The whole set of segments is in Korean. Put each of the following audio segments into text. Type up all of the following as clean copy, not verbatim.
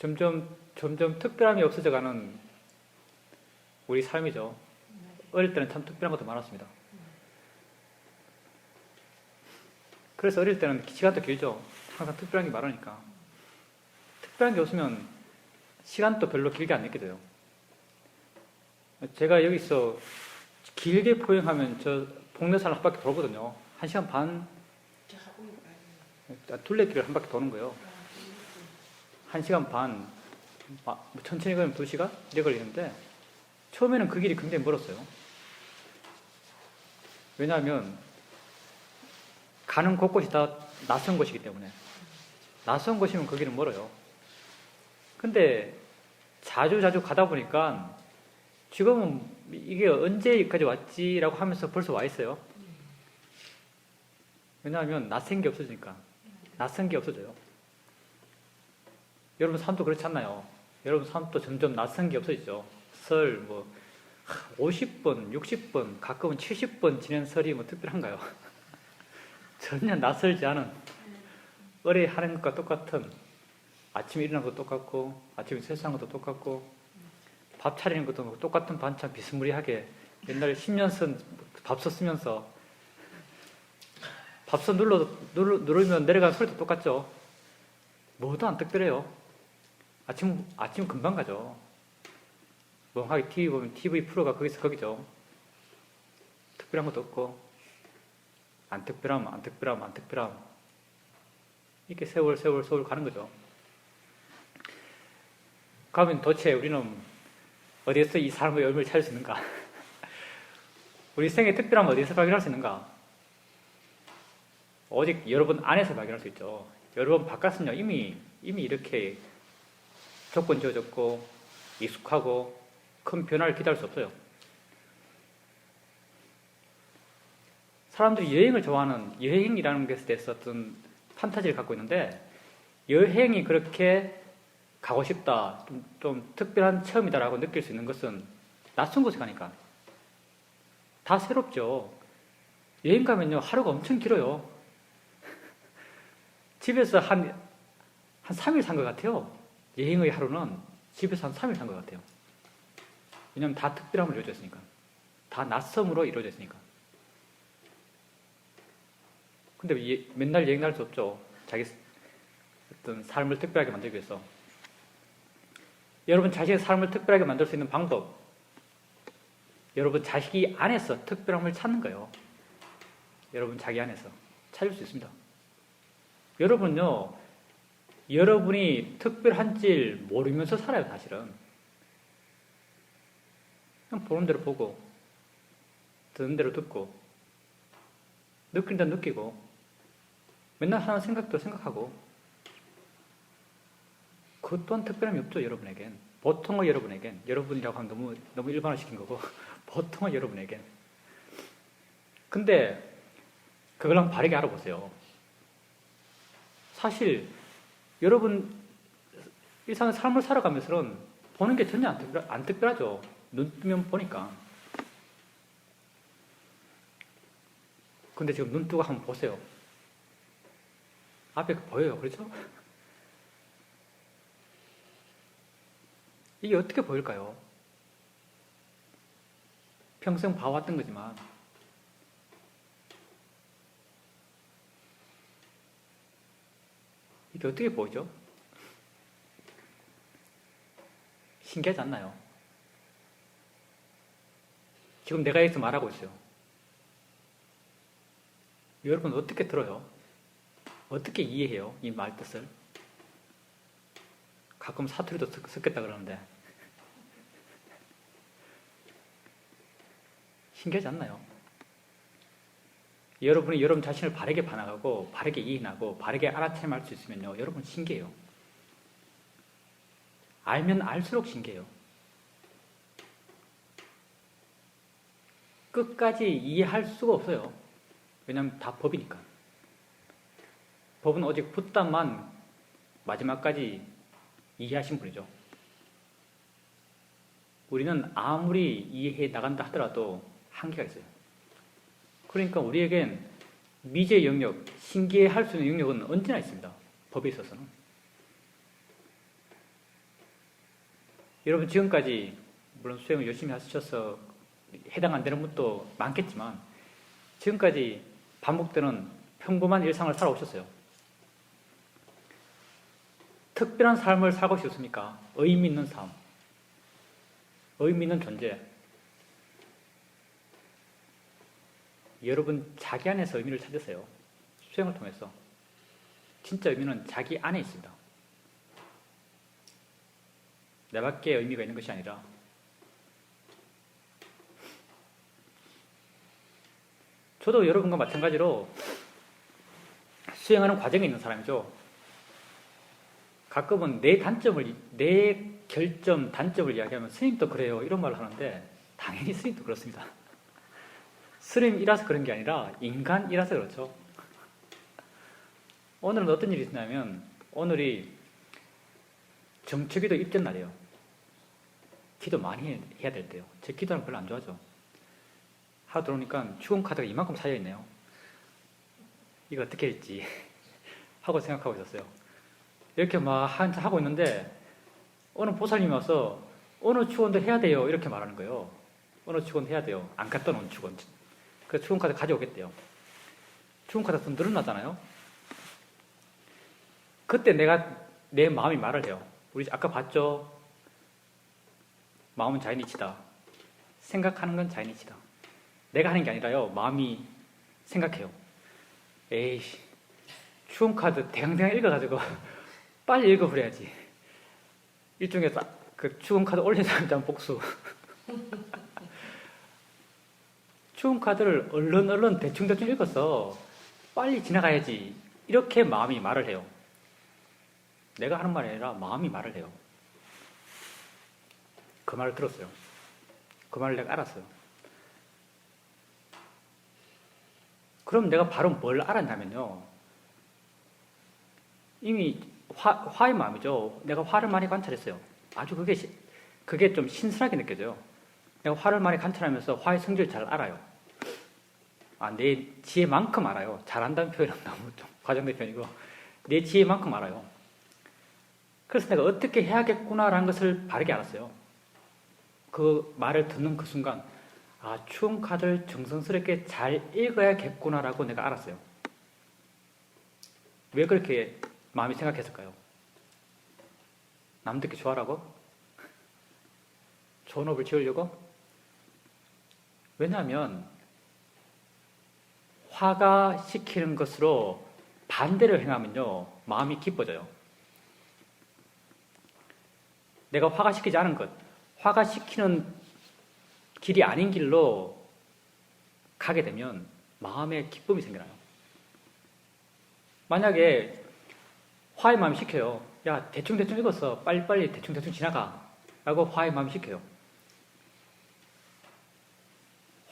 점점 특별함이 없어져가는 우리 삶이죠. 어릴 때는 참 특별한 것도 많았습니다. 그래서 어릴 때는 시간도 길죠. 항상 특별한 게 많으니까. 특별한 게 없으면 시간도 별로 길게 안 느껴져요. 제가 여기서 길게 포행하면 저 복례산을 한 바퀴 돌거든요. 1시간 반, 둘레길을 한 바퀴 도는 거예요. 1시간 반, 천천히 걸으면 2시간? 이래 걸리는데 처음에는 그 길이 굉장히 멀었어요. 왜냐하면 가는 곳곳이 다 낯선 곳이기 때문에. 낯선 곳이면 그 길은 멀어요. 근데 자주 가다 보니까 지금은 이게 언제 여기까지 왔지라고 하면서 벌써 와 있어요. 왜냐하면 낯선 게 없어지니까. 낯선 게 없어져요. 여러분 삶도 그렇지 않나요? 여러분 삶도 점점 낯선 게 없어지죠. 설 50번, 60번, 가끔은 70번 지낸 설이 특별한가요? 전혀 낯설지 않은 어린이 하는 것과 똑같은 아침에 일어나는 것도 똑같고 아침에 세수하는 것도 똑같고 밥 차리는 것도 똑같은 반찬 비스무리하게 옛날에 10년 쓴 밥솥 쓰면서 밥솥 누르면 내려가는 소리도 똑같죠. 뭐도 안 특별해요. 아침 금방 가죠. 멍하게 TV 보면 TV 프로가 거기서 거기죠. 특별한 것도 없고 안 특별함 이렇게 세월 가는 거죠. 그러면 도대체 우리는 어디에서 이 삶의 의미를 찾을 수 있는가? 우리 생의 특별함을 어디에서 발견할 수 있는가? 오직 여러분 안에서 발견할 수 있죠. 여러분 바깥은요 이미 이렇게 조건 지어졌고 익숙하고 큰 변화를 기대할 수 없어요. 사람들이 여행을 좋아하는 여행이라는 것에 대해서 어떤 판타지를 갖고 있는데 여행이 그렇게 가고 싶다, 좀 특별한 체험이다라고 느낄 수 있는 것은 낯선 곳에 가니까 다 새롭죠. 여행 가면요 하루가 엄청 길어요. 집에서 한 3일 산 것 같아요. 여행의 하루는 집에서 한 3일 산 것 같아요. 왜냐하면 다 특별함으로 이루어져 있으니까. 다 낯섦으로 이루어져 있으니까. 근데 맨날 여행 날 수 없죠. 자기 어떤 삶을 특별하게 만들기 위해서. 여러분 자신의 삶을 특별하게 만들 수 있는 방법, 여러분 자기 안에서 특별함을 찾는 거예요. 여러분 자기 안에서 찾을 수 있습니다. 여러분요, 여러분이 특별한지 모르면서 살아요, 사실은. 그냥 보는 대로 보고, 듣는 대로 듣고, 느낀 대로 느끼고, 맨날 하는 생각도 생각하고, 그것 또한 특별함이 없죠, 여러분에겐. 보통의 여러분에겐. 여러분이라고 하면 너무 일반화시킨 거고, 보통의 여러분에겐. 근데, 그걸 한번 바르게 알아보세요. 사실, 여러분, 일상의 삶을 살아가면서는 보는 게 전혀 안 특별하죠. 눈 뜨면 보니까. 근데 지금 눈 뜨고 한번 보세요. 앞에 보여요. 그렇죠? 이게 어떻게 보일까요? 평생 봐왔던 거지만 이게 어떻게 보이죠? 신기하지 않나요? 지금 내가 여기서 말하고 있어요. 여러분 어떻게 들어요? 어떻게 이해해요? 이 말 뜻을? 가끔 사투리도 섞였다 그러는데 신기하지 않나요? 여러분이 여러분 자신을 바르게 반응하고 바르게 이해하고 바르게 알아차림할 수 있으면요, 여러분 신기해요. 알면 알수록 신기해요. 끝까지 이해할 수가 없어요. 왜냐하면 다 법이니까. 법은 오직 붓단만 마지막까지 이해하신 분이죠. 우리는 아무리 이해해 나간다 하더라도 한계가 있어요. 그러니까 우리에겐 미지의 영역, 신기해 할 수 있는 영역은 언제나 있습니다. 법에 있어서는. 여러분 지금까지 물론 수행을 열심히 하셔서 해당 안 되는 분도 많겠지만 지금까지 반복되는 평범한 일상을 살아오셨어요. 특별한 삶을 살고 싶습니까? 의미 있는 삶, 의미 있는 존재. 여러분 자기 안에서 의미를 찾으세요. 수행을 통해서. 진짜 의미는 자기 안에 있습니다. 내 밖에 의미가 있는 것이 아니라 저도 여러분과 마찬가지로 수행하는 과정에 있는 사람이죠. 가끔은 내 결점, 단점을 이야기하면 스님도 그래요. 이런 말을 하는데 당연히 스님도 그렇습니다. 스님이라서 그런 게 아니라 인간이라서 그렇죠. 오늘은 어떤 일이 있냐면 오늘이 정초기도 입전 날이에요. 기도 많이 해야 될 때요. 제 기도는 별로 안 좋아하죠. 하루 들어오니까 축원 카드가 이만큼 쌓여 있네요. 이거 어떻게 할지 하고 생각하고 있었어요. 이렇게 막 한참 하고 있는데 어느 보살님이 와서 어느 축원도 해야 돼요. 이렇게 말하는 거예요. 어느 축원 해야 돼요. 안 갖다 놓은 축원. 그래서 축원 카드 가져오겠대요. 축원 카드 좀 늘어나잖아요. 그때 내 마음이 말을 해요. 우리 아까 봤죠? 마음은 자연이치다. 생각하는 건 자연이치다. 내가 하는 게 아니라요. 마음이 생각해요. 에이씨, 축원카드 대강대강 읽어가지고 빨리 읽어버려야지. 일종의 그 축원카드 올린 사람 복수. 축원카드를 얼른 대충 읽어서 빨리 지나가야지. 이렇게 마음이 말을 해요. 내가 하는 말이 아니라 마음이 말을 해요. 그 말을 들었어요. 그 말을 내가 알았어요. 그럼 내가 바로 뭘 알았냐면요. 이미 화의 마음이죠. 내가 화를 많이 관찰했어요. 아주 그게 좀 신선하게 느껴져요. 내가 화를 많이 관찰하면서 화의 성질을 잘 알아요. 내 지혜만큼 알아요. 잘한다는 표현은 너무 좀 과장된 표현이고 내 지혜만큼 알아요. 그래서 내가 어떻게 해야겠구나라는 것을 바르게 알았어요. 그 말을 듣는 그 순간 축원카드를 정성스럽게 잘 읽어야겠구나라고 내가 알았어요. 왜 그렇게 마음이 생각했을까요? 남들께 좋아라고? 좋은 업을 지으려고? 왜냐하면 화가 시키는 것으로 반대로 행하면요 마음이 기뻐져요. 내가 화가 시키지 않은 것, 화가 시키는 길이 아닌 길로 가게 되면 마음에 기쁨이 생겨나요. 만약에 화의 마음이 시켜요. 야, 대충 읽었어. 빨리빨리 대충 지나가. 라고 화의 마음이 시켜요.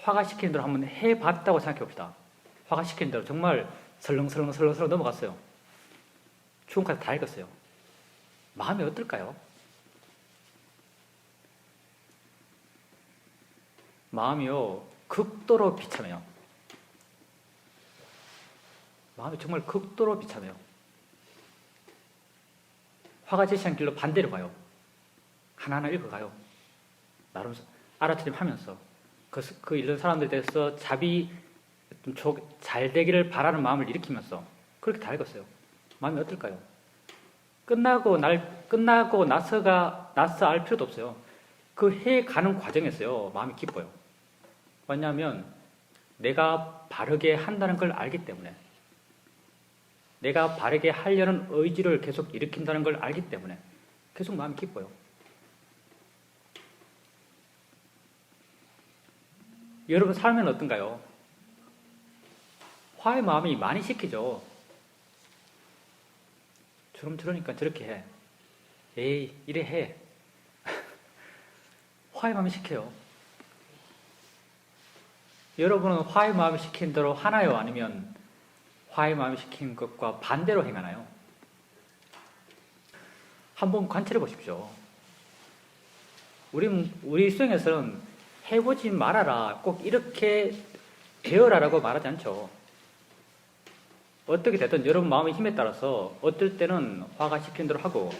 화가 시키는 대로 한번 해봤다고 생각해 봅시다. 화가 시키는 대로 정말 설렁설렁 넘어갔어요. 축원카드 다 읽었어요. 마음이 어떨까요? 마음이요, 극도로 비참해요. 마음이 정말 극도로 비참해요. 화가 제시한 길로 반대로 가요. 하나하나 읽어가요. 나름 알아차림하면서 그 읽는 사람들에 대해서 잘 되기를 바라는 마음을 일으키면서 그렇게 다 읽었어요. 마음이 어떨까요? 끝나고 나서 알 필요도 없어요. 그 해가는 과정에서요 마음이 기뻐요. 왜냐하면 내가 바르게 한다는 걸 알기 때문에, 내가 바르게 하려는 의지를 계속 일으킨다는 걸 알기 때문에 계속 마음이 기뻐요. 여러분 삶은 어떤가요? 화의 마음이 많이 시키죠. 저러니까 저렇게 해. 에이, 이래 해. 화의 마음이 시켜요. 여러분은 화의 마음이 시킨 대로 하나요? 아니면 화의 마음이 시킨 것과 반대로 행하나요? 한번 관찰해 보십시오. 우리 수행에서는 해보지 말아라, 꼭 이렇게 되어라라고 말하지 않죠. 어떻게 되든 여러분 마음의 힘에 따라서 어떨 때는 화가 시킨 대로 하고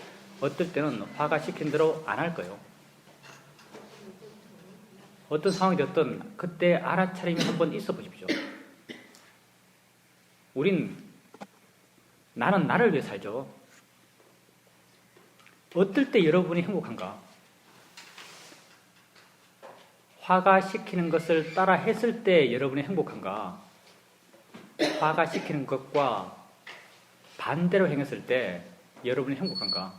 어떨 때는 화가 시킨 대로 안 할 거예요. 어떤 상황이 됐든 그때 알아차림이 한번 있어 보십시오. 우린 나는 나를 위해 살죠. 어떨 때 여러분이 행복한가? 화가 시키는 것을 따라 했을 때 여러분이 행복한가? 화가 시키는 것과 반대로 행했을 때 여러분이 행복한가?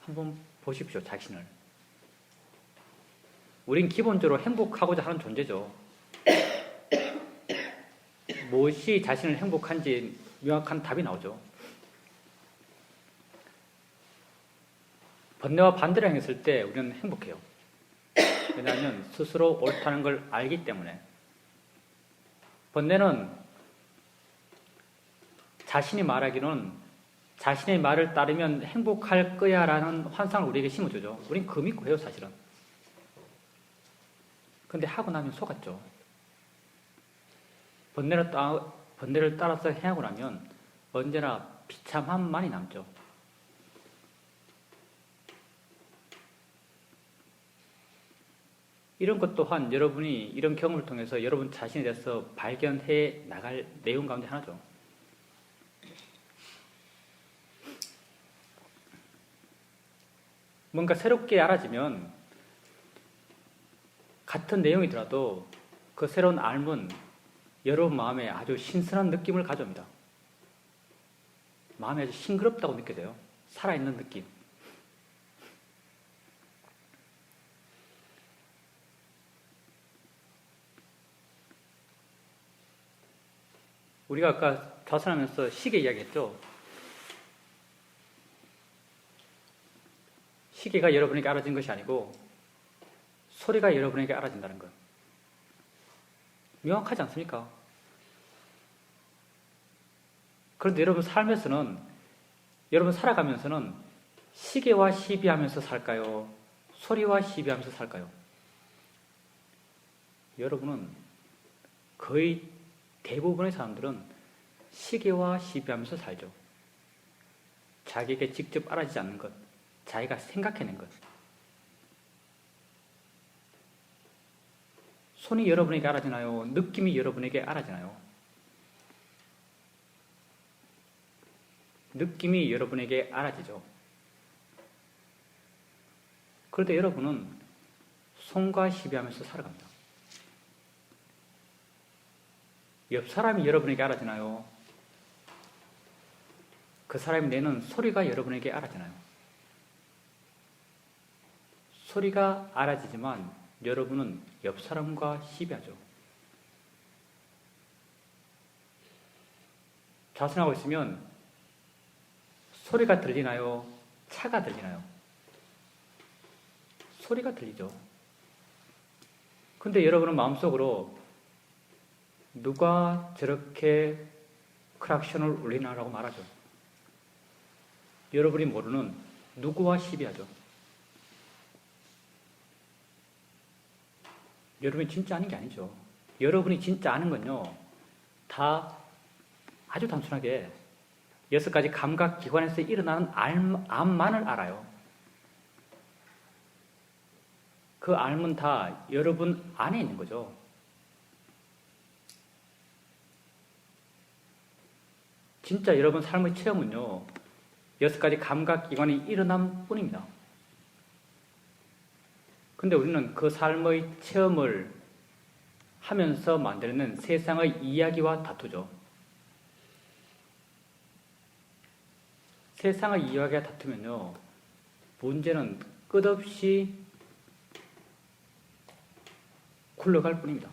한번 보십시오, 자신을. 우린 기본적으로 행복하고자 하는 존재죠. 무엇이 자신을 행복한지 명확한 답이 나오죠. 번뇌와 반대로 행했을 때 우리는 행복해요. 왜냐하면 스스로 옳다는 걸 알기 때문에. 번뇌는 자신이 말하기는 자신의 말을 따르면 행복할 거야 라는 환상을 우리에게 심어주죠. 우린 그 믿고 해요, 사실은. 근데 하고 나면 속았죠. 번뇌를 따라서 행하고 나면 언제나 비참함만이 남죠. 이런 것 또한 여러분이 이런 경험을 통해서 여러분 자신에 대해서 발견해 나갈 내용 가운데 하나죠. 뭔가 새롭게 알아지면 같은 내용이더라도 그 새로운 알문 여러분 마음에 아주 신선한 느낌을 가져옵니다. 마음이 아주 싱그럽다고 느껴져요. 살아있는 느낌. 우리가 아까 좌선하면서 시계 이야기했죠. 시계가 여러분에게 알아진 것이 아니고 소리가 여러분에게 알아진다는 것. 명확하지 않습니까? 그런데 여러분 삶에서는, 여러분 살아가면서는 시계와 시비하면서 살까요? 소리와 시비하면서 살까요? 여러분은 거의 대부분의 사람들은 시계와 시비하면서 살죠. 자기에게 직접 알아지지 않는 것, 자기가 생각해낸 것. 손이 여러분에게 알아지나요? 느낌이 여러분에게 알아지나요? 느낌이 여러분에게 알아지죠. 그런데 여러분은 손과 시비하면서 살아갑니다. 옆 사람이 여러분에게 알아지나요? 그 사람이 내는 소리가 여러분에게 알아지나요? 소리가 알아지지만 여러분은 옆 사람과 시비하죠. 좌선하고 있으면 소리가 들리나요? 차가 들리나요? 소리가 들리죠. 근데 여러분은 마음속으로 누가 저렇게 크락션을 울리나라고 말하죠. 여러분이 모르는 누구와 시비하죠. 여러분이 진짜 아는 게 아니죠. 여러분이 진짜 아는 건요, 다 아주 단순하게 6가지 감각기관에서 일어나는 암만을 알아요. 그 암은 다 여러분 안에 있는 거죠. 진짜 여러분 삶의 체험은요, 6가지 감각기관이 일어남 뿐입니다. 근데 우리는 그 삶의 체험을 하면서 만들어낸 세상의 이야기와 다투죠. 세상의 이야기와 다투면요, 문제는 끝없이 굴러갈 뿐입니다.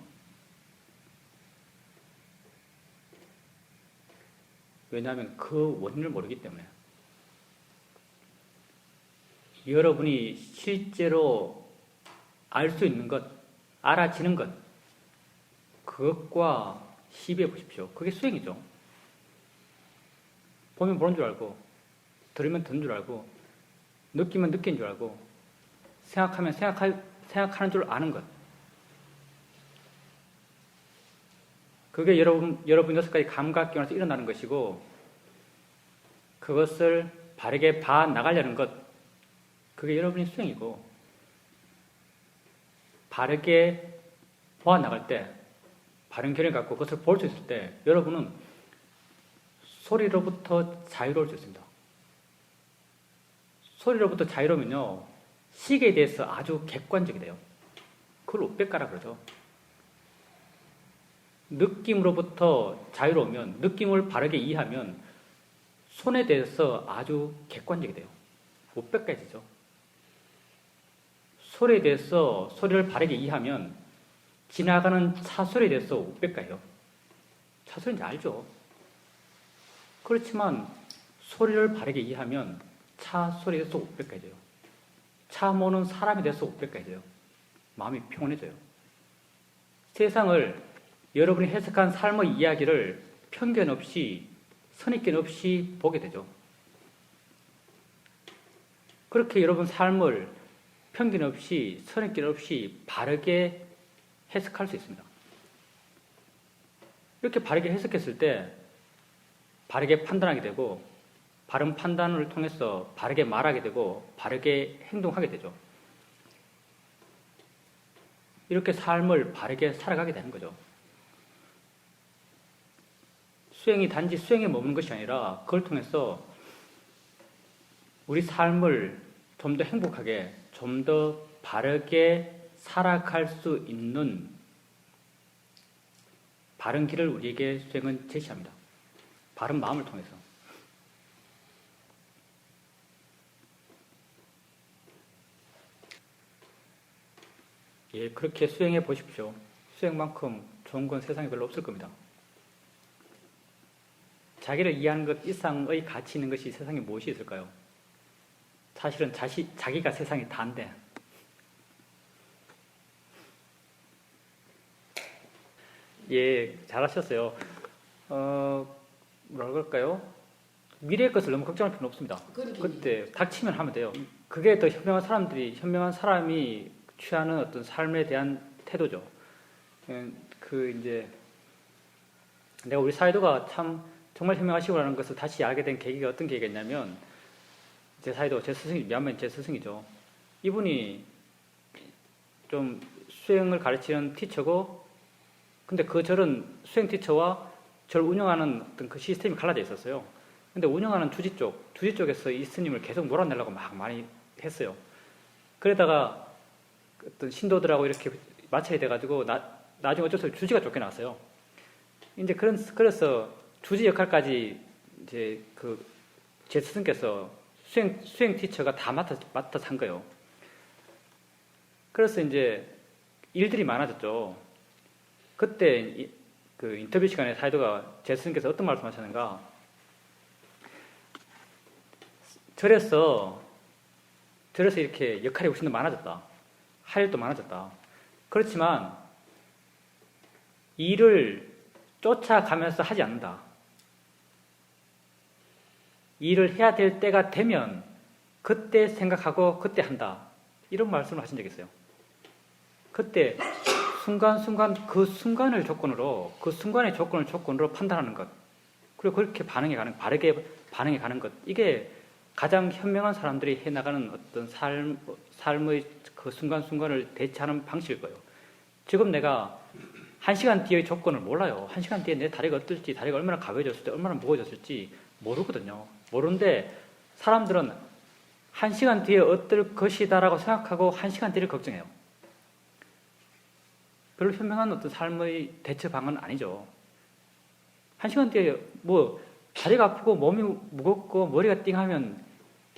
왜냐하면 그 원인을 모르기 때문에. 여러분이 실제로 알 수 있는 것, 알아지는 것, 그것과 시비해 보십시오. 그게 수행이죠. 보면 보는 줄 알고, 들으면 듣는 줄 알고, 느끼면 느낀 줄 알고, 생각하면 생각하는 줄 아는 것. 그게 여러분 6가지 감각기관에서 일어나는 것이고, 그것을 바르게 봐나가려는 것, 그게 여러분의 수행이고, 바르게 보아 나갈 때, 바른 견해를 갖고 그것을 볼 수 있을 때 여러분은 소리로부터 자유로울 수 있습니다. 소리로부터 자유로우면요, 시계에 대해서 아주 객관적이 돼요. 그걸 우백가라 그러죠. 느낌으로부터 자유로우면, 느낌을 바르게 이해하면 손에 대해서 아주 객관적이 돼요. 우백가지죠. 소리에 대해서 소리를 바르게 이해하면 지나가는 차 소리에 대해서 우백가예요. 차 소리인지 알죠. 그렇지만 소리를 바르게 이해하면 차 소리에 대해서 우백가져요. 차 모는 사람에 대해서 우백가져요. 마음이 평온해져요. 세상을 여러분이 해석한 삶의 이야기를 편견 없이 선입견 없이 보게 되죠. 그렇게 여러분 삶을 편견 없이 선입견 없이 바르게 해석할 수 있습니다. 이렇게 바르게 해석했을 때 바르게 판단하게 되고 바른 판단을 통해서 바르게 말하게 되고 바르게 행동하게 되죠. 이렇게 삶을 바르게 살아가게 되는 거죠. 수행이 단지 수행에 머무는 것이 아니라 그걸 통해서 우리 삶을 좀 더 행복하게, 좀 더 바르게 살아갈 수 있는 바른 길을 우리에게 수행은 제시합니다. 바른 마음을 통해서. 예, 그렇게 수행해 보십시오. 수행만큼 좋은 건 세상에 별로 없을 겁니다. 자기를 이해하는 것 이상의 가치 있는 것이 세상에 무엇이 있을까요? 사실은 자기가 세상이 다인데. 예, 잘하셨어요. 뭐라 그럴까요? 미래의 것을 너무 걱정할 필요는 없습니다. 그때 닥치면 하면 돼요. 그게 더 현명한 사람이 취하는 어떤 삶에 대한 태도죠. 이제 내가 우리 사이도가 참 정말 현명하시구나라는 것을 다시 알게 된 계기가 어떤 계기였냐면, 제 사이도, 제 스승이, 미얀마의 제 스승이죠. 이분이 좀 수행을 가르치는 티처고, 근데 저런 수행 티처와 저를 운영하는 어떤 그 시스템이 갈라져 있었어요. 근데 운영하는 주지 쪽에서 이 스님을 계속 몰아내려고 막 많이 했어요. 그러다가 어떤 신도들하고 이렇게 마찰이 돼가지고, 나중에 어쩔 수 없이 주지가 쫓겨났어요. 이제 그래서 주지 역할까지 이제 제 스승께서 수행 티처가 다 맡아서 한 거예요. 그래서 이제 일들이 많아졌죠. 그때 그 인터뷰 시간에 사이도가 제 스승께서 어떤 말씀 하셨는가? 절에서 이렇게 역할이 훨씬 더 많아졌다. 할 일도 많아졌다. 그렇지만 일을 쫓아가면서 하지 않는다. 일을 해야 될 때가 되면 그때 생각하고 그때 한다. 이런 말씀을 하신 적이 있어요. 그때 순간순간 그 순간의 조건으로 판단하는 것, 그리고 그렇게 바르게 반응해 가는 것, 이게 가장 현명한 사람들이 해나가는 어떤 삶의 그 순간순간을 대처하는 방식일 거예요. 지금 내가 1시간 뒤의 조건을 몰라요. 1시간 뒤에 내 다리가 어떨지, 다리가 얼마나 가벼워졌을지, 얼마나 무거워졌을지 모르거든요. 모르는데 사람들은 1시간 뒤에 어떨 것이다라고 생각하고 1시간 뒤를 걱정해요. 별로 현명한 어떤 삶의 대처 방안은 아니죠. 1시간 뒤에 다리가 아프고 몸이 무겁고 머리가 띵하면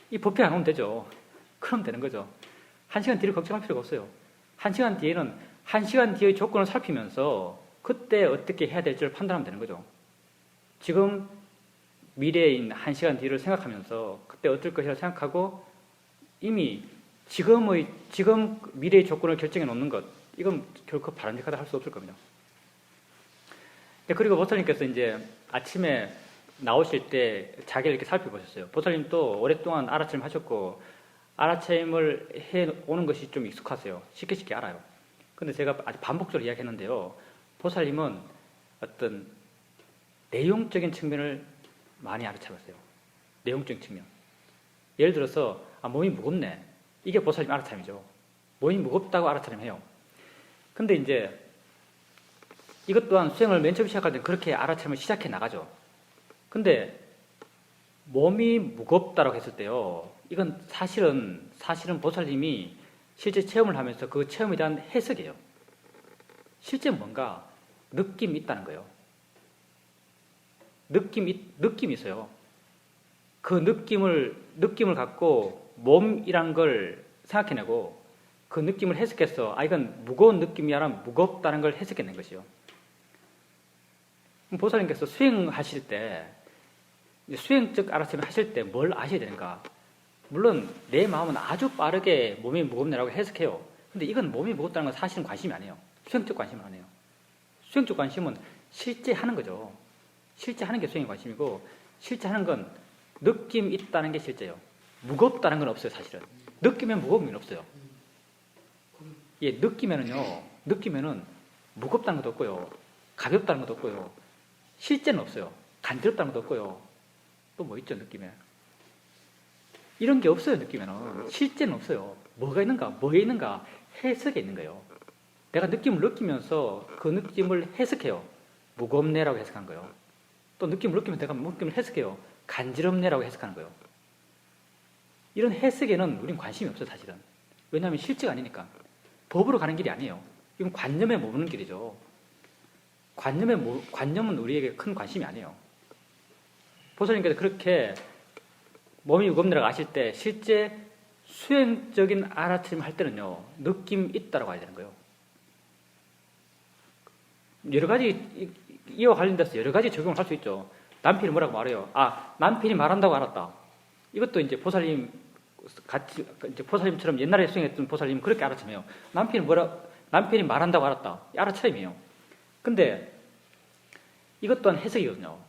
이 법회 안 오면 되죠. 그럼 되는 거죠. 1시간 뒤를 걱정할 필요가 없어요. 1시간 뒤에는 1시간 뒤의 조건을 살피면서 그때 어떻게 해야 될지를 판단하면 되는 거죠. 지금 미래인 1시간 뒤를 생각하면서 그때 어떨 것이라 생각하고 이미 지금 미래의 조건을 결정해 놓는 것, 이건 결코 바람직하다 할 수 없을 겁니다. 그리고 보살님께서 이제 아침에 나오실 때 자기를 이렇게 살펴보셨어요. 보살님도 오랫동안 알아차림 하셨고 알아차림을 해오는 것이 좀 익숙하세요. 쉽게 알아요. 근데 제가 아주 반복적으로 이야기했는데요. 보살님은 어떤 내용적인 측면을 많이 알아차렸어요. 내용적인 측면. 예를 들어서 몸이 무겁네. 이게 보살님 알아차림이죠. 몸이 무겁다고 알아차림해요. 근데 이제 이것 또한 수행을 맨 처음 시작할 때 그렇게 알아차림을 시작해 나가죠. 근데 몸이 무겁다라고 했을 때요. 이건 사실은 보살님이 실제 체험을 하면서 그 체험에 대한 해석이에요. 실제 뭔가 느낌이 있다는 거예요. 느낌이 있어요. 그 느낌을 갖고 몸이란 걸 생각해내고 그 느낌을 해석해서 이건 무거운 느낌이 아니라 무겁다는 걸 해석해낸 것이요. 보살님께서 수행하실 때 수행적 알아차림 하실 때 뭘 아셔야 되는가? 물론 내 마음은 아주 빠르게 몸이 무겁네라고 해석해요. 근데 이건 몸이 무겁다는 건 사실은 관심이 아니에요. 수행적 관심은 아니에요. 수행적 관심은 실제 하는 거죠. 실제 하는 게 수행의 관심이고 실제 하는 건 느낌 있다는 게 실제예요. 무겁다는 건 없어요, 사실은. 느끼면 무거움이 없어요. 예, 느끼면은 무겁다는 것도 없고요. 가볍다는 것도 없고요. 실제는 없어요. 간지럽다는 것도 없고요. 또 뭐 있죠, 느낌에? 이런 게 없어요, 느끼면은. 실제는 없어요. 뭐가 있는가? 뭐에 있는가? 해석에 있는 거예요. 내가 느낌을 느끼면서 그 느낌을 해석해요. 무겁네라고 해석한 거예요. 또 느낌을 느끼면 내가 느낌을 해석해요. 간지럽네라고 해석하는 거예요. 이런 해석에는 우린 관심이 없어요, 사실은. 왜냐하면 실제가 아니니까. 법으로 가는 길이 아니에요. 이건 관념에 머무는 길이죠. 관념은 우리에게 큰 관심이 아니에요. 보살님께서 그렇게 몸이 무겁네라고 아실 때 실제 수행적인 알아차림 할 때는요, 느낌 있다라고 해야 되는 거예요. 여러 가지, 이와 관련돼서 여러 가지 적용을 할 수 있죠. 남편이 뭐라고 말해요? 남편이 말한다고 알았다. 이것도 이제 보살님 같이, 이제 보살님처럼 옛날에 수행했던 보살님은 그렇게 알아차림해요. 남편이 말한다고 알았다. 알아차림이에요. 근데 이것 또한 해석이거든요.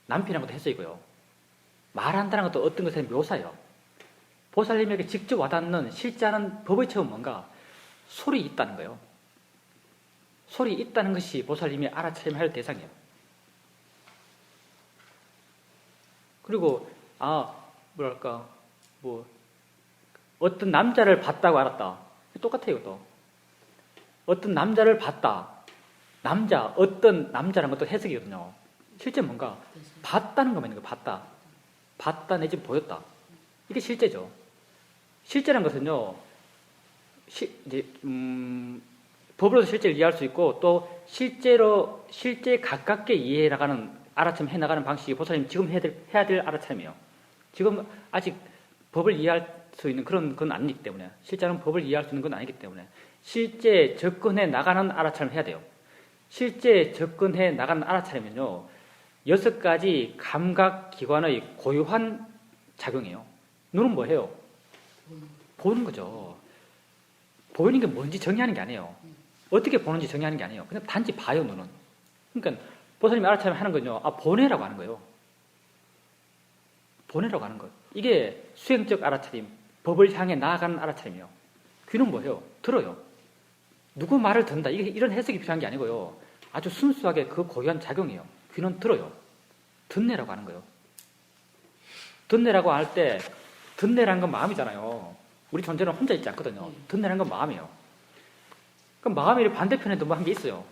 남편이라는 것도 해석이고요. 말한다는 것도 어떤 것에 묘사예요. 보살님에게 직접 와닿는 실제 하는 법의 체험은 뭔가? 소리 있다는 거예요. 소리 있다는 것이 보살님이 알아차림해야 할 대상이에요. 그리고 어떤 남자를 봤다고 알았다. 똑같아요, 이것도. 어떤 남자를 봤다. 어떤 남자라는 것도 해석이거든요. 실제 뭔가 봤다는 것만 있는 거예요. 봤다 내지 보였다. 이게 실제죠. 실제라는 것은요, 법으로도 실제를 이해할 수 있고 또 실제 가깝게 이해해 나가는 알아차림 해나가는 방식이 보살님 지금 해야 될 알아차림이에요. 지금 아직 법을 이해할 수 있는 그런 건 아니기 때문에 실제는 법을 이해할 수 있는 건 아니기 때문에 실제 접근해 나가는 알아차림을 해야 돼요. 실제 접근해 나가는 알아차림은요 6가지 감각기관의 고유한 작용이에요. 눈은 뭐 해요? 보는 거죠. 보이는 게 뭔지 정의하는 게 아니에요. 어떻게 보는지 정의하는 게 아니에요. 그냥 단지 봐요, 눈은. 그러니까 보살님이 알아차림 하는 건요. 보내라고 하는 거예요. 보내라고 하는 것. 이게 수행적 알아차림, 법을 향해 나아가는 알아차림이에요. 귀는 뭐예요? 들어요. 누구 말을 듣는다. 이런 해석이 필요한 게 아니고요. 아주 순수하게 그 고유한 작용이에요. 귀는 들어요. 듣네라고 하는 거예요. 듣네라고 할 때 듣네라는 건 마음이잖아요. 우리 존재는 혼자 있지 않거든요. 듣네라는 건 마음이에요. 그럼 마음의 반대편에도 뭐 한 게 있어요.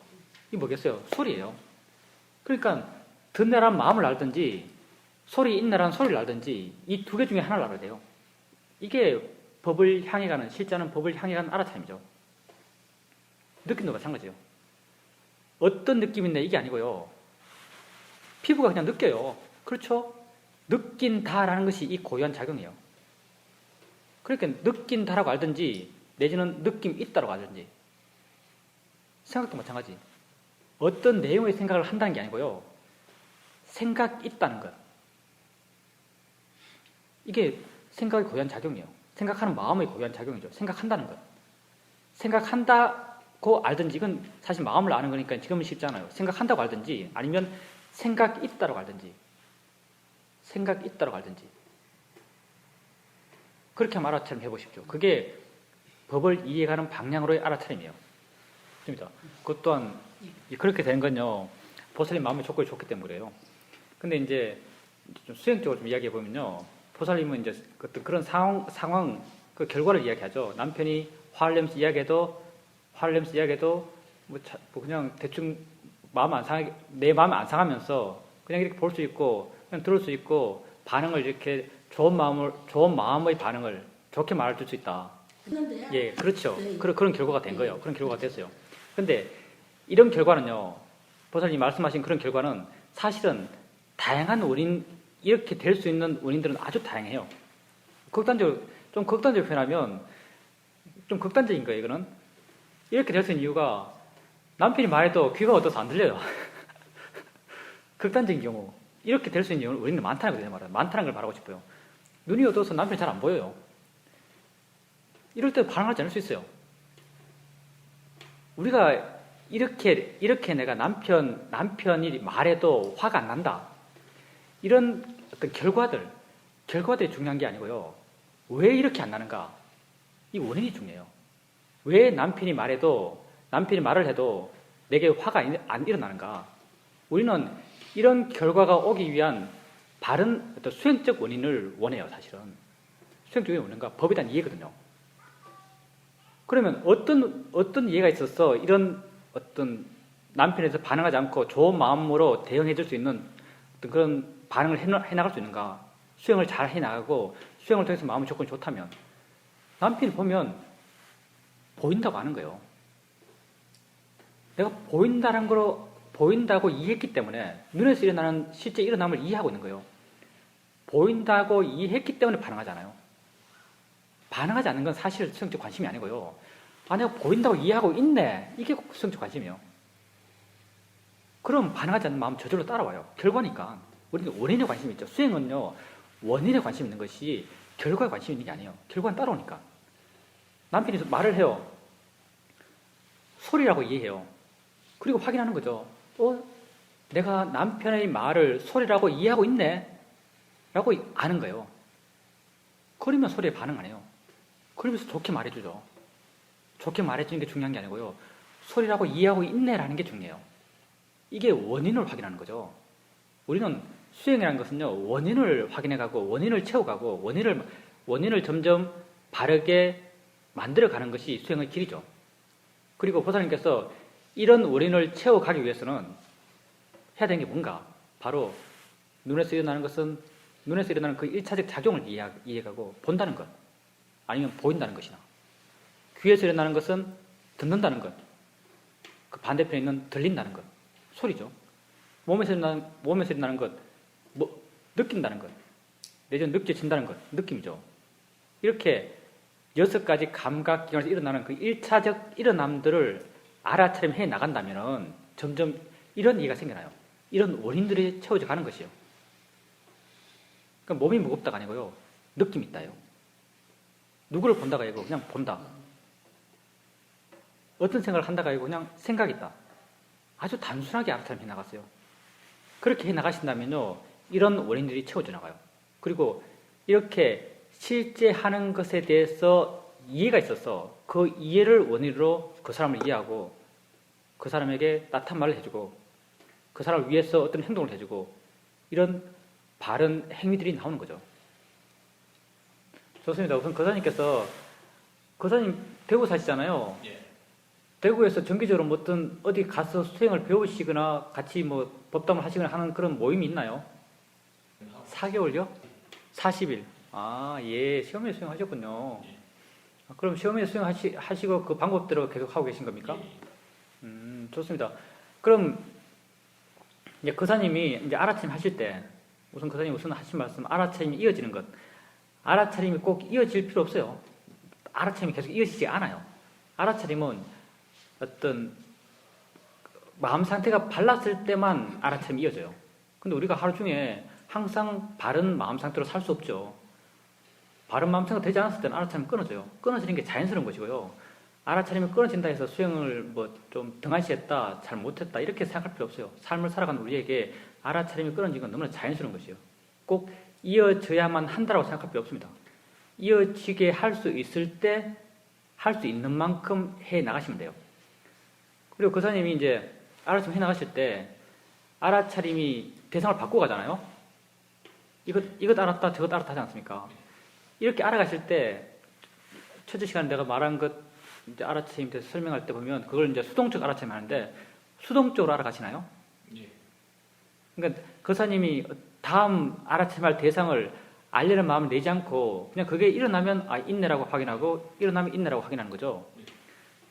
이게 뭐겠어요? 소리예요. 그러니까 듣네라는 마음을 알든지 소리 있네라는 소리를 알든지 이 2개 중에 하나를 알아야 돼요. 이게 법을 향해 가는, 실제는 법을 향해 가는 알아차림이죠. 느낌도 마찬가지예요. 어떤 느낌인데 이게 아니고요. 피부가 그냥 느껴요. 그렇죠? 느낀다라는 것이 이 고유한 작용이에요. 그러니까 느낀다라고 알든지 내지는 느낌 있다라고 알든지 생각도 마찬가지. 어떤 내용의 생각을 한다는 게 아니고요. 생각 있다는 것. 이게 생각의 고유한 작용이에요. 생각하는 마음의 고유한 작용이죠. 생각한다는 것. 생각한다고 알든지 이건 사실 마음을 아는 거니까 지금은 쉽잖아요. 생각한다고 알든지 아니면 생각 있다라고 알든지 생각 있다라고 알든지 그렇게 한번 알아차림 해보십시오. 그게 법을 이해가는 방향으로의 알아차림이에요. 됩니다. 그것 또한 그렇게 되는 건요. 보살님 마음의 조건이 좋기 때문에 그래요. 근데 이제 좀 수행적으로 좀 이야기해 보면요. 보살님은 이제 그런 상황 그 결과를 이야기하죠. 남편이 화를 내면서 이야기해도 화를 내면서 이야기해도 뭐 그냥 대충 내 마음이 안 상하면서 그냥 이렇게 볼 수 있고 그냥 들을 수 있고 반응을 이렇게 좋은 마음의 반응을 좋게 말해줄 수 있다. 그런데요. 예, 그렇죠. 네. 그런 결과가 된 거예요. 그런 결과가 됐어요. 근데 이런 결과는요, 보살님 말씀하신 그런 결과는 사실은 다양한 이렇게 될 수 있는 원인들은 아주 다양해요. 좀 극단적으로 표현하면 좀 극단적인 거예요, 이거는. 이렇게 될 수 있는 이유가 남편이 말해도 귀가 어떠서 안 들려요. 극단적인 경우. 이렇게 될 수 있는 이유는 우리는 많다는 거예요, 말이에요. 많다는 걸 말하고 싶어요. 눈이 어두워서 남편이 잘 안 보여요. 이럴 때 반응하지 않을 수 있어요. 우리가 이렇게 내가 남편이 말해도 화가 안 난다. 이런 어떤 결과들이 중요한 게 아니고요. 왜 이렇게 안 나는가? 이 원인이 중요해요. 왜 남편이 말을 해도 내게 화가 안 일어나는가? 우리는 이런 결과가 오기 위한 바른 어떤 수행적 원인을 원해요, 사실은. 수행적 원인이 뭔가 법에 대한 이해거든요. 그러면 어떤 이해가 있어서 이런 어떤 남편에서 반응하지 않고 좋은 마음으로 대응해 줄 수 있는 어떤 그런 반응을 해나갈 수 있는가? 수행을 잘 해나가고 수행을 통해서 마음이 조건이 좋다면 남편이 보면 보인다고 하는 거예요. 내가 보인다고 이해했기 때문에 눈에서 일어나는 실제 일어남을 이해하고 있는 거예요. 보인다고 이해했기 때문에 반응하잖아요. 반응하지 않는 건 사실 수행적 관심이 아니고요. 내가 보인다고 이해하고 있네. 이게 수행적 관심이에요. 그럼 반응하지 않는 마음 저절로 따라와요. 결과니까. 우리는 원인에 관심이 있죠. 수행은요, 원인에 관심이 있는 것이 결과에 관심이 있는 게 아니에요. 결과는 따라오니까. 남편이 말을 해요. 소리라고 이해해요. 그리고 확인하는 거죠. 내가 남편의 말을 소리라고 이해하고 있네? 라고 아는 거예요. 그러면 소리에 반응 안 해요. 그러면서 좋게 말해주죠. 좋게 말해주는 게 중요한 게 아니고요. 소리라고 이해하고 있네라는 게 중요해요. 이게 원인을 확인하는 거죠. 우리는 수행이라는 것은요, 원인을 확인해가고, 원인을 채워가고, 원인을 점점 바르게 만들어가는 것이 수행의 길이죠. 그리고 보살님께서 이런 원인을 채워가기 위해서는 해야 되는 게 뭔가? 바로 눈에서 일어나는 그 1차적 작용을 이해하고 본다는 것, 아니면 보인다는 것이나 귀에서 일어나는 것은 듣는다는 것, 그 반대편에 있는 들린다는 것, 소리죠. 몸에서 일어나는 것, 느낀다는 것, 내지는 느껴진다는 것, 느낌이죠. 이렇게 6가지 감각기관에서 일어나는 그 1차적 일어남들을 알아차림 해 나간다면 점점 이런 이해가 생겨나요. 이런 원인들이 채워져 가는 것이요. 그러니까 몸이 무겁다가 아니고요. 느낌이 있다요. 누구를 본다가 아니고 그냥 본다. 어떤 생각을 한다가 아니고 그냥 생각이 있다. 아주 단순하게 알아차림 해 나갔어요. 그렇게 해 나가신다면요. 이런 원인들이 채워져 나가요. 그리고 이렇게 실제 하는 것에 대해서 이해가 있어서 그 이해를 원인으로 그 사람을 이해하고 그 사람에게 따뜻한 말을 해주고 그 사람을 위해서 어떤 행동을 해주고 이런 바른 행위들이 나오는 거죠. 좋습니다. 우선 거사님 대구 사시잖아요. 예. 대구에서 정기적으로 어디 가서 수행을 배우시거나 같이 법담을 하시거나 하는 그런 모임이 있나요? 4개월요? 40일. 예. 시험에 수행하셨군요. 그럼 시험에 수행하시고 그 방법대로 계속 하고 계신 겁니까? 좋습니다. 그럼 이제 거사님이 이제 알아차림 하실 때 우선 하신 말씀 알아차림이 이어지는 것. 알아차림이 꼭 이어질 필요 없어요. 알아차림이 계속 이어지지 않아요. 알아차림은 어떤 마음 상태가 발랐을 때만 알아차림이 이어져요. 근데 우리가 하루 중에 항상 바른 마음 상태로 살 수 없죠. 바른 마음 상태가 되지 않았을 때는 알아차림이 끊어져요. 끊어지는 게 자연스러운 것이고요. 알아차림이 끊어진다 해서 수행을 좀 등한시했다, 잘 못했다 이렇게 생각할 필요 없어요. 삶을 살아가는 우리에게 알아차림이 끊어진 건 너무나 자연스러운 것이에요. 꼭 이어져야만 한다고 생각할 필요 없습니다. 이어지게 할 수 있을 때 할 수 있는 만큼 해 나가시면 돼요. 그리고 거사님이 이제 알아차림 해 나가실 때 알아차림이 대상을 바꾸고 가잖아요. 이것 알았다, 저것 알았다 하지 않습니까? 이렇게 알아가실 때 첫째 시간에 내가 말한 것 이제 알아차림에 대해서 설명할 때 보면 그걸 이제 수동적 알아차림 하는데 수동적으로 알아가시나요? 예. 그러니까 거사님이 다음 알아차림할 대상을 알려는 마음을 내지 않고 그냥 그게 일어나면 아 있네라고 확인하고 일어나면 있네라고 확인하는 거죠. 예.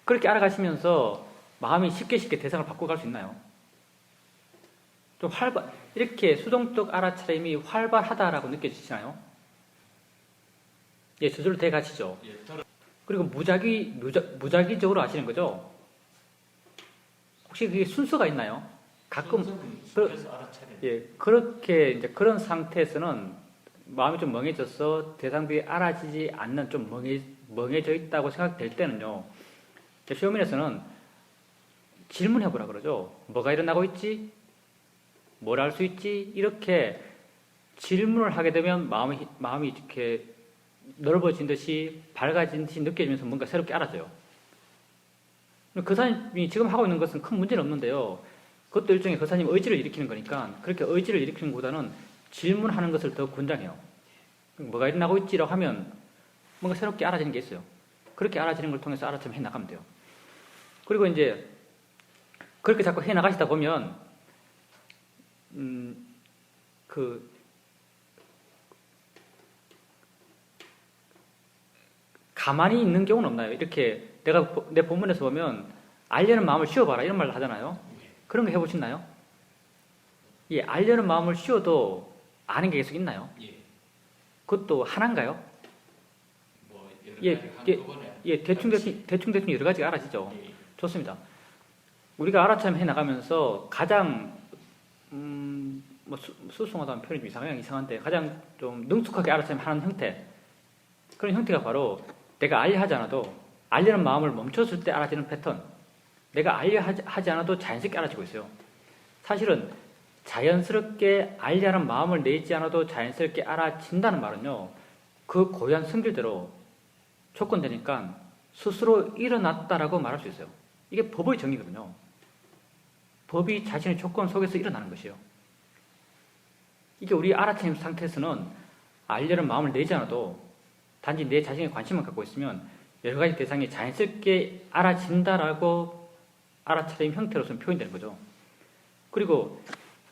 그렇게 알아가시면서 마음이 쉽게 대상을 바꿔갈 수 있나요? 좀 이렇게 수동적 알아차림이 활발하다라고 느껴지시나요? 예, 저절로 돼 가시죠. 예. 그리고 무작위적으로 아시는 거죠? 혹시 그게 순서가 있나요? 가끔 그래서 알아차려. 예, 그렇게 이제 그런 상태에서는 마음이 좀 멍해져서 대상들이 알아지지 않는 좀 멍해져 있다고 생각될 때는요. 시험인에서는 질문해 보라 그러죠. 뭐가 일어나고 있지? 뭘 할 수 있지? 이렇게 질문을 하게 되면 마음이 이렇게 넓어진 듯이 밝아진 듯이 느껴지면서 뭔가 새롭게 알아져요. 거사님이 지금 하고 있는 것은 큰 문제는 없는데요. 그것도 일종의 거사님 의지를 일으키는 거니까 그렇게 의지를 일으키는 것보다는 질문하는 것을 더 권장해요. 뭐가 일어나고 있지라고 하면 뭔가 새롭게 알아지는 게 있어요. 그렇게 알아지는 걸 통해서 알아차림 해 나가면 돼요. 그리고 이제 그렇게 자꾸 해 나가시다 보면 가만히 있는 경우는 없나요? 이렇게 내 본문에서 보면 알려는 마음을 쉬어봐라 이런 말을 하잖아요. 그런 거 해보셨나요? 예, 알려는 마음을 쉬어도 아는 게 계속 있나요? 예. 그것도 하나인가요? 뭐 예, 여러 가지 한꺼번에. 예, 대충 여러 가지가 알아지죠. 예. 좋습니다. 우리가 알아차림 해 나가면서 가장 뭐 수승하다는 표현이 좀 이상한데 가장 좀 능숙하게 알아차림 하는 형태 그런 형태가 바로 내가 알려 하지 않아도 알려는 마음을 멈췄을 때 알아지는 패턴 내가 알려 하지 않아도 자연스럽게 알아지고 있어요. 사실은 자연스럽게 알려는 마음을 내지 않아도 자연스럽게 알아진다는 말은요. 그 고유한 성질대로 조건되니까 스스로 일어났다라고 말할 수 있어요. 이게 법의 정의거든요. 법이 자신의 조건 속에서 일어나는 것이에요. 이게 우리 알아차림 상태에서는 알려는 마음을 내지 않아도 단지 내 자신의 관심만 갖고 있으면 여러 가지 대상이 자연스럽게 알아진다라고 알아차림 형태로서는 표현되는 거죠. 그리고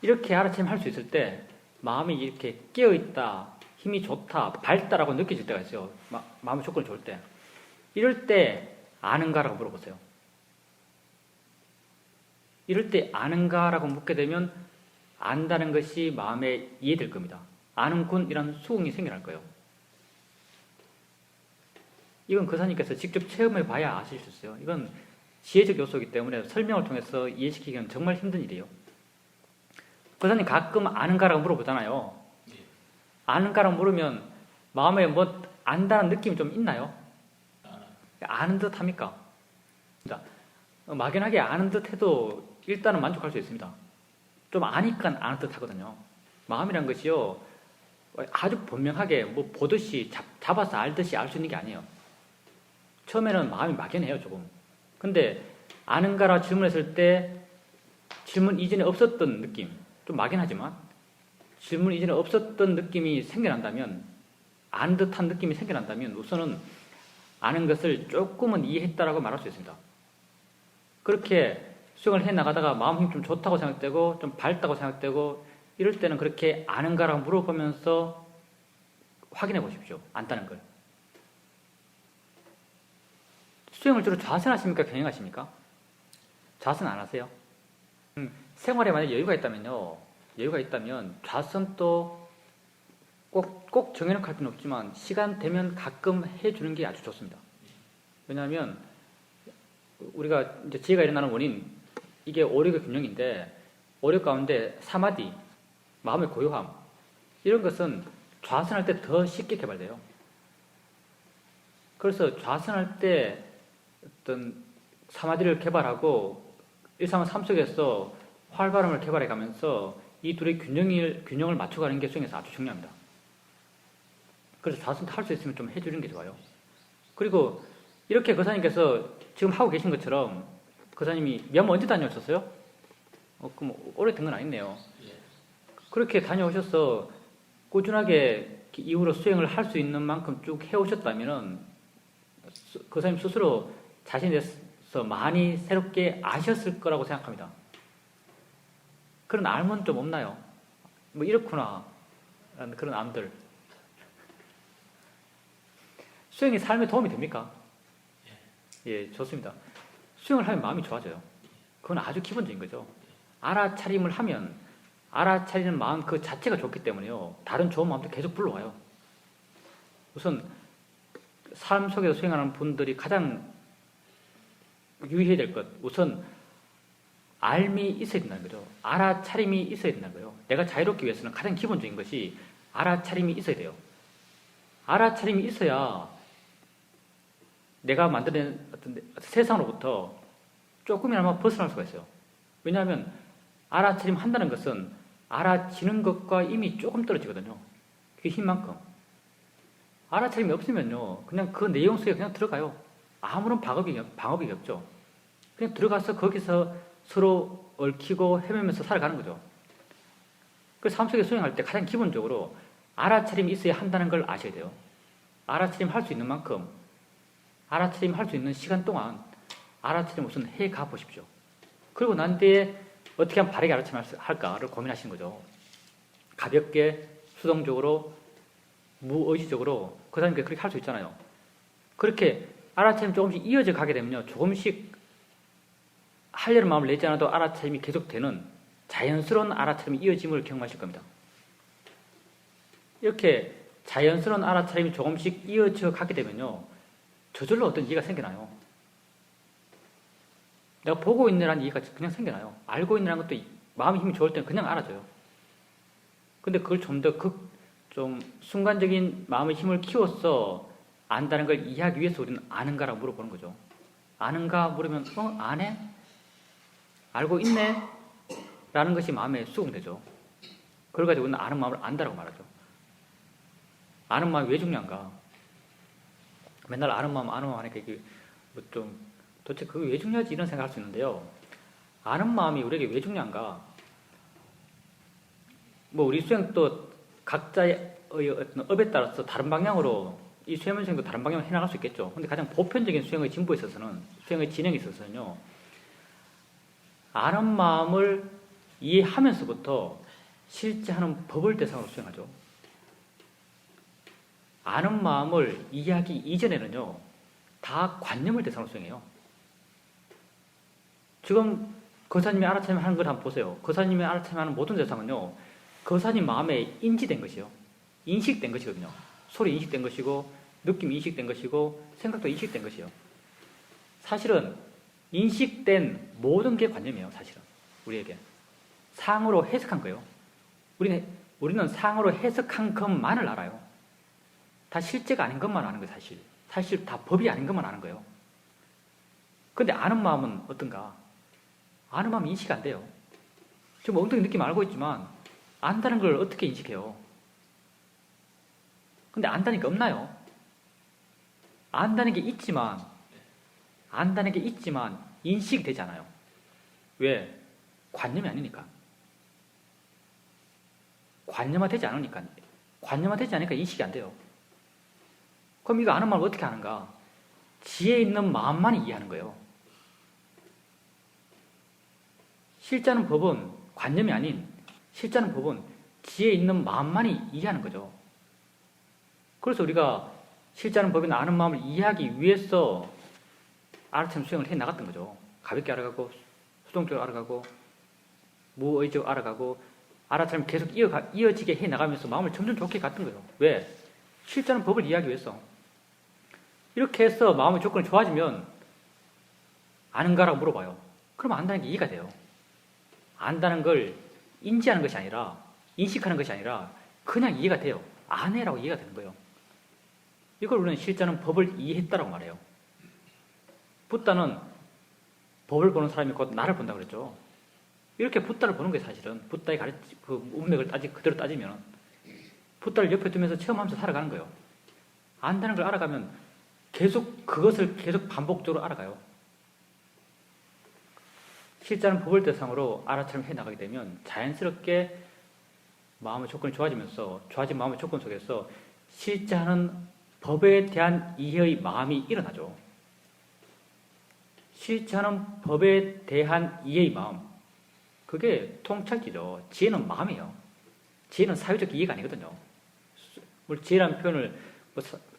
이렇게 알아차림 할 수 있을 때 마음이 이렇게 깨어있다, 힘이 좋다, 밝다라고 느껴질 때가 있어요. 마음의 조건이 좋을 때. 이럴 때 아는가라고 물어보세요. 이럴 때 아는가라고 묻게 되면 안다는 것이 마음에 이해될 겁니다. 아는군이라는 수긍이 생겨날 거예요. 이건 거사님께서 직접 체험해 봐야 아실 수 있어요. 이건 지혜적 요소이기 때문에 설명을 통해서 이해시키기는 정말 힘든 일이에요. 거사님 가끔 아는가라고 물어보잖아요. 아는가라고 물으면 마음에 뭐 안다는 느낌이 좀 있나요? 아는 듯 합니까? 막연하게 아는 듯 해도 일단은 만족할 수 있습니다. 좀 아니까 아는 듯 하거든요. 마음이란 것이요, 아주 분명하게 뭐 보듯이 잡아서 알듯이 알 수 있는 게 아니에요. 처음에는 마음이 막연해요, 조금. 근데 아는가라 질문했을 때 질문 이전에 없었던 느낌, 좀 막연하지만 질문 이전에 없었던 느낌이 생겨난다면, 아는 듯한 느낌이 생겨난다면 우선은 아는 것을 조금은 이해했다라고 말할 수 있습니다. 그렇게 수행을 해나가다가 마음 힘이 좀 좋다고 생각되고 좀 밝다고 생각되고 이럴 때는 그렇게 아는가라고 물어보면서 확인해 보십시오. 안다는 걸. 수행을 주로 좌선하십니까? 경행하십니까? 좌선 안 하세요? 생활에 만약 여유가 있다면 좌선도 꼭 정해놓고 할 필요는 없지만 시간 되면 가끔 해주는 게 아주 좋습니다. 왜냐하면 우리가 이제 지혜가 일어나는 원인, 이게 오력의 균형인데 오력 가운데 사마디, 마음의 고요함, 이런 것은 좌선할 때 더 쉽게 개발돼요. 그래서 좌선할 때 어떤 사마디를 개발하고 일상의 삶 속에서 활발함을 개발해 가면서 이 둘의 균형을 맞춰가는 게 수행에서 아주 중요합니다. 그래서 좌선 할 수 있으면 좀 해주는 게 좋아요. 그리고 이렇게 거사님께서 지금 하고 계신 것처럼 거사님이 미얀마 언제 다녀오셨어요? 그럼 오래된 건 아니네요. 그렇게 다녀오셔서 꾸준하게 이후로 수행을 할 수 있는 만큼 쭉 해오셨다면은 거사님 스스로 자신에 대해서 많이 새롭게 아셨을 거라고 생각합니다. 그런 암은 좀 없나요? 뭐 이렇구나 라는 그런 암들. 수행이 삶에 도움이 됩니까? 예, 좋습니다. 수행을 하면 마음이 좋아져요. 그건 아주 기본적인 거죠. 알아차림을 하면 알아차리는 마음 그 자체가 좋기 때문에요. 다른 좋은 마음도 계속 불러와요. 우선 삶 속에서 수행하는 분들이 가장 유의해야 될 것, 우선 알미 있어야 된다는 거죠. 알아차림이 있어야 된다는 거예요. 내가 자유롭기 위해서는 가장 기본적인 것이 알아차림이 있어야 돼요. 알아차림이 있어야 내가 만드는 어떤 세상으로부터 조금이나마 벗어날 수가 있어요. 왜냐하면 알아차림 한다는 것은 알아지는 것과 이미 조금 떨어지거든요. 그게 힘만큼. 알아차림이 없으면요, 그냥 그 내용 속에 그냥 들어가요. 아무런 방법이 없죠. 그냥 들어가서 거기서 서로 얽히고 헤매면서 살아가는 거죠. 그래서 삶 속에 수행할 때 가장 기본적으로 알아차림이 있어야 한다는 걸 아셔야 돼요. 알아차림 할 수 있는 만큼, 알아차림 할 수 있는 시간 동안 알아차림 우선 해 가 보십시오. 그리고 난 뒤에 어떻게 하면 바르게 알아차림 할까를 고민하시는 거죠. 가볍게, 수동적으로, 무의지적으로 그 사람이 그렇게 할 수 있잖아요. 그렇게 알아차림이 조금씩 이어져 가게 되면요, 조금씩 하려는 마음을 내지 않아도 알아차림이 계속되는 자연스러운 알아차림이 이어짐을 경험하실 겁니다. 이렇게 자연스러운 알아차림이 조금씩 이어져 가게 되면요, 저절로 어떤 이해가 생겨나요. 내가 보고 있느라는 이해가 그냥 생겨나요. 알고 있느라는 것도 마음의 힘이 좋을 때는 그냥 알아져요. 근데 그걸 좀 더 좀 순간적인 마음의 힘을 키워서 안다는 걸 이해하기 위해서 우리는 아는가라고 물어보는 거죠. 아는가 물으면 안 해? 알고 있네? 라는 것이 마음에 수긍되죠. 그걸 가지고 우리는 아는 마음을 안다라고 말하죠. 아는 마음이 왜 중요한가? 맨날 아는 마음 하니까 이게 뭐 좀 도대체 그게 왜 중요하지? 이런 생각할 수 있는데요. 아는 마음이 우리에게 왜 중요한가? 뭐 우리 수행도 각자의 어떤 업에 따라서 다른 방향으로 이 수행의 수행도 다른 방향으로 해나갈 수 있겠죠. 근데 가장 보편적인 수행의 진보에 있어서는, 수행의 진행에 있어서는요, 아는 마음을 이해하면서부터 실제 하는 법을 대상으로 수행하죠. 아는 마음을 이해하기 이전에는요, 다 관념을 대상으로 수행해요. 지금 거사님이 알아차림 하는 걸 한번 보세요. 거사님이 알아차림 하는 모든 대상은요, 거사님 마음에 인지된 것이요. 인식된 것이거든요. 소리 인식된 것이고, 느낌 인식된 것이고, 생각도 인식된 것이요. 사실은 인식된 모든 게 관념이에요. 사실은 우리에게 상으로 해석한 거예요. 우리는 상으로 해석한 것만을 알아요. 다 실제가 아닌 것만 아는 거예요. 사실 다 법이 아닌 것만 아는 거예요. 근데 아는 마음은 어떤가? 아는 마음은 인식이 안 돼요. 지금 엉덩이 느낌 알고 있지만 안다는 걸 어떻게 인식해요? 근데 안다는 게 없나요? 안다는 게 있지만 인식이 되지 않아요. 왜? 관념이 아니니까. 관념화되지 않으니까 인식이 안 돼요. 그럼 이거 아는 마음을 어떻게 아는가? 지혜 있는 마음만이 이해하는 거예요. 실제하는 법은 관념이 아닌, 실제하는 법은 지혜 있는 마음만이 이해하는 거죠. 그래서 우리가 실제하는 법이나 아는 마음을 이해하기 위해서 알아차림 수행을 해 나갔던 거죠. 가볍게 알아가고, 수동적으로 알아가고, 무의지적으로 알아가고, 알아차림 계속 이어지게 해 나가면서 마음을 점점 좋게 갔던 거예요. 왜? 실제하는 법을 이해하기 위해서. 이렇게 해서 마음의 조건이 좋아지면 아는가라고 물어봐요. 그럼 안다는 게 이해가 돼요. 안다는 걸 인지하는 것이 아니라, 인식하는 것이 아니라 그냥 이해가 돼요. 아네라고 이해가 되는 거예요. 이걸 우리는 실제는 법을 이해했다라고 말해요. 붓다는 법을 보는 사람이 곧 나를 본다고 그랬죠. 이렇게 붓다를 보는 게 사실은 붓다의 그 운맥을 그대로 따지면 붓다를 옆에 두면서 체험하면서 살아가는 거예요. 안다는 걸 알아가면 그것을 계속 반복적으로 알아가요. 실제는 법을 대상으로 알아차림 해 나가게 되면 자연스럽게 마음의 조건이 좋아지면서 좋아진 마음의 조건 속에서 실제 하는 법에 대한 이해의 마음이 일어나죠. 실체하는 법에 대한 이해의 마음, 그게 통찰지죠. 지혜는 마음이에요. 지혜는 사회적 이해가 아니거든요. 물론 지혜라는 표현을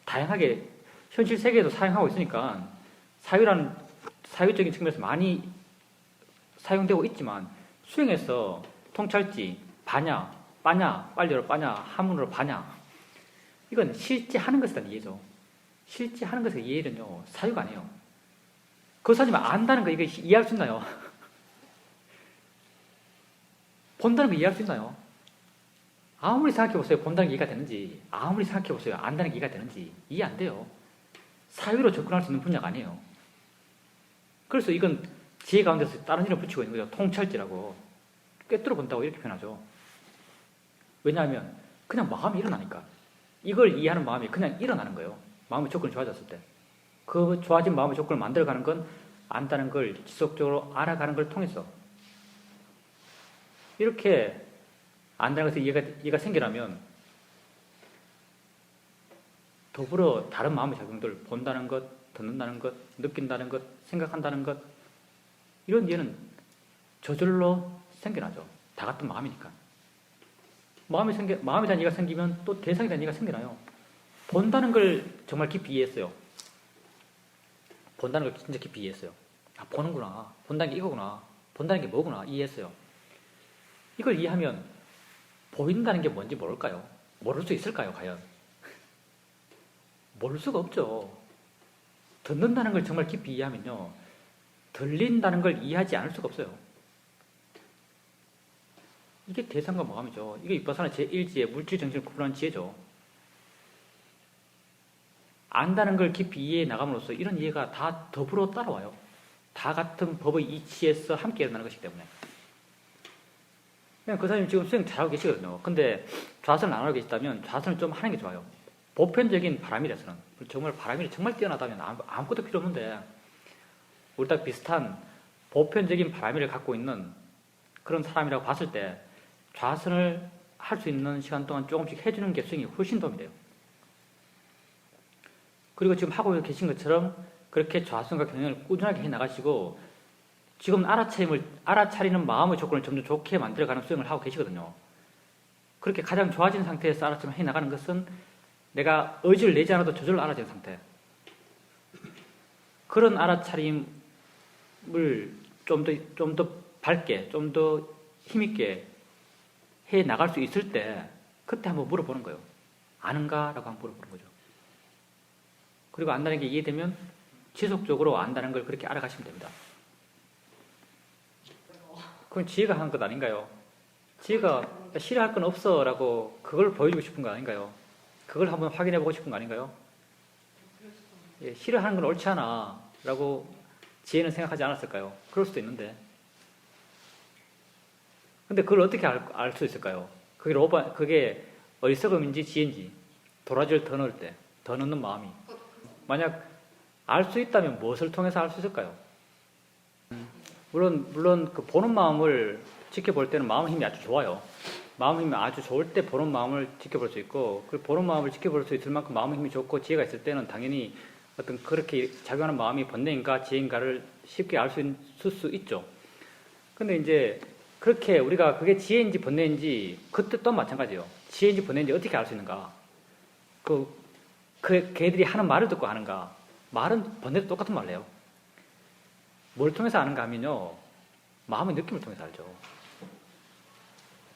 다양하게 현실 세계에도 사용하고 있으니까 사회라는 사회적인 측면에서 많이 사용되고 있지만 수행에서 통찰지, 바냐, 빠냐, 빨리로 빠냐, 한문으로 바냐, 이건 실제 하는 것에 대한 이해죠. 실제 하는 것의 이해는요, 사유가 아니에요. 그것을 하지만 안다는 거, 이거 이해할 수 있나요? 본다는 거 이해할 수 있나요? 아무리 생각해보세요. 본다는 게 이해가 되는지, 아무리 생각해보세요. 안다는 게 이해가 되는지, 이해 안 돼요. 사유로 접근할 수 있는 분야가 아니에요. 그래서 이건 지혜 가운데서 다른 이름 붙이고 있는 거죠. 통찰지라고. 꿰뚫어 본다고 이렇게 표현하죠. 왜냐하면 그냥 마음이 일어나니까. 이걸 이해하는 마음이 그냥 일어나는 거예요. 마음의 조건이 좋아졌을 때. 그 좋아진 마음의 조건을 만들어가는 건 안다는 걸 지속적으로 알아가는 걸 통해서. 이렇게 안다는 것에 이해가 생기려면 더불어 다른 마음의 작용들, 본다는 것, 듣는다는 것, 느낀다는 것, 생각한다는 것, 이런 이해는 저절로 생겨나죠. 다 같은 마음이니까. 마음에 대한 이해가 생기면 또 대상에 대한 이해가 생겨나요. 본다는 걸 정말 깊이 이해했어요. 본다는 걸 진짜 깊이 이해했어요. 아, 보는구나. 본다는 게 이거구나. 본다는 게 뭐구나. 이해했어요. 이걸 이해하면 보인다는 게 뭔지 모를까요? 모를 수 있을까요, 과연? 모를 수가 없죠. 듣는다는 걸 정말 깊이 이해하면요, 들린다는 걸 이해하지 않을 수가 없어요. 이게 대상과 마음이죠. 이게 윗바사나 제1지혜, 물질 정신을 구분하는 지혜죠. 안다는 걸 깊이 이해해 나감으로써 이런 이해가 다 더불어 따라와요. 다 같은 법의 이치에서 함께 일어나는 것이기 때문에. 그냥 그 사람이 지금 수행 잘하고 계시거든요. 근데 좌선을 안 하고 계시다면 좌선을 좀 하는 게 좋아요. 보편적인 바람이라서는. 정말 바람이 정말 뛰어나다면 아무것도 필요 없는데, 우리 딱 비슷한 보편적인 바람이를 갖고 있는 그런 사람이라고 봤을 때 좌선을 할 수 있는 시간 동안 조금씩 해주는 게 수행이 훨씬 도움이 돼요. 그리고 지금 하고 계신 것처럼 그렇게 좌선과 경영을 꾸준하게 해나가시고 지금 알아차리는 마음의 조건을 점점 좋게 만들어가는 수행을 하고 계시거든요. 그렇게 가장 좋아진 상태에서 알아차림을 해나가는 것은 내가 의지를 내지 않아도 저절로 알아지는 상태. 그런 알아차림을 좀 더 밝게, 좀 더 힘있게 해 나갈 수 있을 때 그때 한번 물어보는 거예요. 아는가? 라고 한번 물어보는 거죠. 그리고 안다는 게 이해되면 지속적으로 안다는 걸 그렇게 알아가시면 됩니다. 그건 지혜가 한 것 아닌가요? 지혜가 싫어할 건 없어 라고 그걸 보여주고 싶은 거 아닌가요? 그걸 한번 확인해보고 싶은 거 아닌가요? 예, 싫어하는 건 옳지 않아 라고 지혜는 생각하지 않았을까요? 그럴 수도 있는데. 근데 그걸 어떻게 알 수 있을까요? 그게 어리석음인지 지혜인지, 도라지를 더 넣을 때, 더 넣는 마음이. 만약 알 수 있다면 무엇을 통해서 알 수 있을까요? 물론 그 보는 마음을 지켜볼 때는 마음 힘이 아주 좋아요. 마음 힘이 아주 좋을 때 보는 마음을 지켜볼 수 있고, 그 보는 마음을 지켜볼 수 있을 만큼 마음 힘이 좋고 지혜가 있을 때는 당연히 어떤 그렇게 작용하는 마음이 번뇌인가 지혜인가를 쉽게 알 수 있을 수 있죠. 근데 이제 그렇게 우리가 그게 지혜인지 번뇌인지 그때 또 마찬가지예요. 지혜인지 번뇌인지 어떻게 알 수 있는가? 걔들이 하는 말을 듣고 아는가? 말은 번뇌도 똑같은 말이에요. 뭘 통해서 아는가 하면요, 마음의 느낌을 통해서 알죠.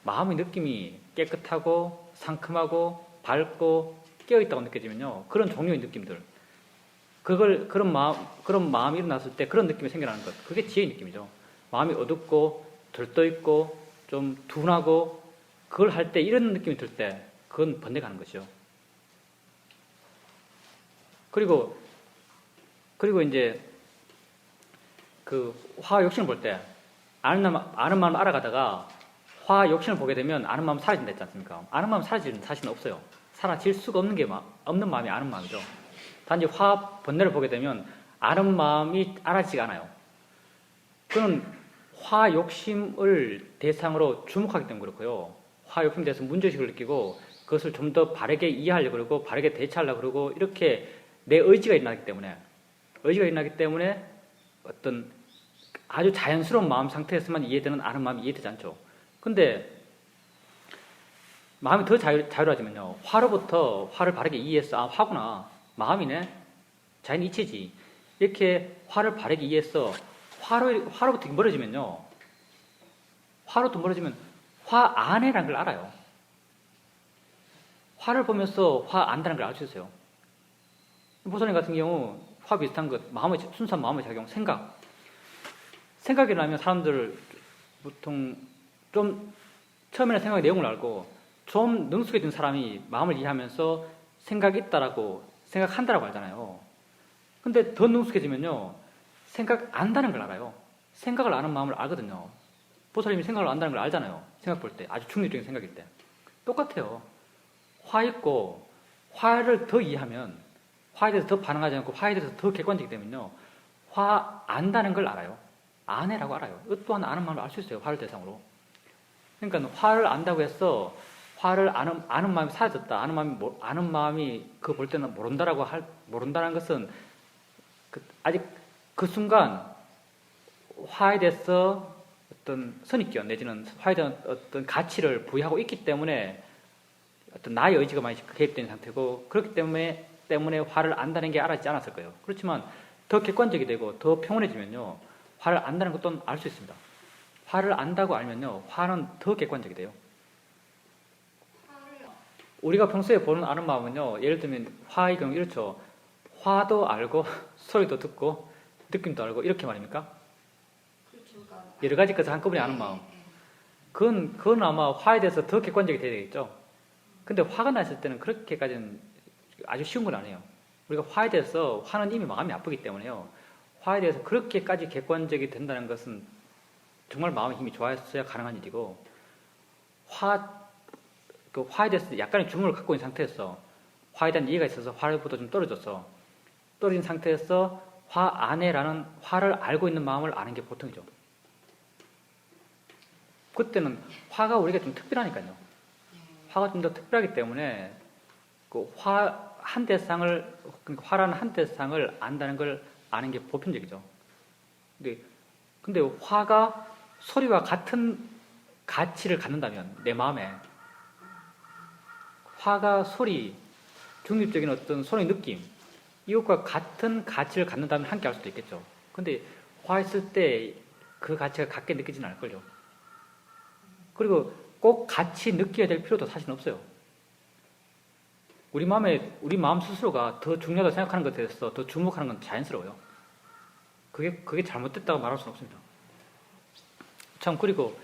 마음의 느낌이 깨끗하고 상큼하고 밝고 깨어있다고 느껴지면요, 그런 종류의 느낌들, 그런 마음이 일어났을 때 그런 느낌이 생겨나는 것, 그게 지혜의 느낌이죠. 마음이 어둡고 들떠있고 좀 둔하고 그걸 할 때 이런 느낌이 들 때 그건 번뇌가 하는 것이죠. 그리고 이제 그 화 욕심을 볼 때 아는 마음을 알아가다가 화 욕심을 보게 되면 아는 마음 사라진다 했지 않습니까? 아는 마음 사라지는 사실은 없어요. 사라질 수가 없는 마음이 아는 마음이죠. 단지 화 번뇌를 보게 되면 아는 마음이 알아지지가 않아요. 그건 화 욕심을 대상으로 주목하기 때문에 그렇고요. 화 욕심에 대해서 문제의식을 느끼고 그것을 좀 더 바르게 이해하려고 그러고 바르게 대처하려고 그러고 이렇게 내 의지가 일어나기 때문에 어떤 아주 자연스러운 마음 상태에서만 이해되는 아는 마음이 이해되지 않죠. 근데 마음이 더 자유로워지면요. 화로부터 화를 바르게 이해해서 아 화구나. 마음이네. 자연 이치지. 이렇게 화를 바르게 이해해서 화로부터 멀어지면요. 화로부터 멀어지면 화 안에라는 걸 알아요. 화를 보면서 화 안다는 걸 알 수 있어요. 보살님 같은 경우 화 비슷한 것, 순수한 마음의 작용, 생각이 나면 사람들 보통 좀 처음에는 생각의 내용을 알고 좀 능숙해진 사람이 마음을 이해하면서 생각이 있다라고 생각한다라고 하잖아요. 근데 더 능숙해지면요. 생각 안다는 걸 알아요. 생각을 아는 마음을 알거든요. 보살님이 생각을 안다는 걸 알잖아요. 생각 볼 때. 아주 중립적인 생각일 때. 똑같아요. 화 있고 화를 더 이해하면 화에 대해서 더 반응하지 않고 화에 대해서 더 객관적이기 때문에요. 화 안다는 걸 알아요. 아내라고 알아요. 이 또한 아는 마음을 알 수 있어요. 화를 대상으로. 그러니까 화를 안다고 해서 화를 아는 마음이 사라졌다. 아는 마음이 그거 볼 때는 모른다는 것은 아직 그 순간 화에 대해서 어떤 선입견 내지는 화에 대한 어떤 가치를 부여하고 있기 때문에 어떤 나의 의지가 많이 개입된 상태고 그렇기 때문에 화를 안다는 게 알아지지 않았을 거예요. 그렇지만 더 객관적이 되고 더 평온해지면요. 화를 안다는 것도 알 수 있습니다. 화를 안다고 알면요. 화는 더 객관적이 돼요. 우리가 평소에 보는 아는 마음은요. 예를 들면 화의 경우 이렇죠. 화도 알고 소리도 듣고 느낌도 알고 이렇게 말입니까? 여러 가지 것을 한꺼번에 아는 마음. 그건 아마 화에 대해서 더 객관적이 돼야 되겠죠. 근데 화가 났을 때는 그렇게까지는 아주 쉬운 건 아니에요. 우리가 화에 대해서 화는 이미 마음이 아프기 때문에요. 화에 대해서 그렇게까지 객관적이 된다는 것은 정말 마음의 힘이 좋아서야 가능한 일이고 화에 대해서 약간의 주목을 갖고 있는 상태에서 화에 대한 이해가 있어서 화로부터 좀 떨어진 상태에서 화 안에라는 화를 알고 있는 마음을 아는 게 보통이죠. 그때는 화가 우리가 좀 특별하니까요. 화가 좀 더 특별하기 때문에 그 화라는 한 대상을 안다는 걸 아는 게 보편적이죠. 근데 화가 소리와 같은 가치를 갖는다면 내 마음에 화가 소리, 중립적인 어떤 소리 느낌 이것과 같은 가치를 갖는다면 함께 할 수도 있겠죠. 근데 화했을 때 그 가치가 같게 느끼지는 않을걸요. 그리고 꼭 같이 느껴야 될 필요도 사실은 없어요. 우리 마음 스스로가 더 중요하다고 생각하는 것에 대해서 더 주목하는 건 자연스러워요. 그게 잘못됐다고 말할 수는 없습니다. 참, 그리고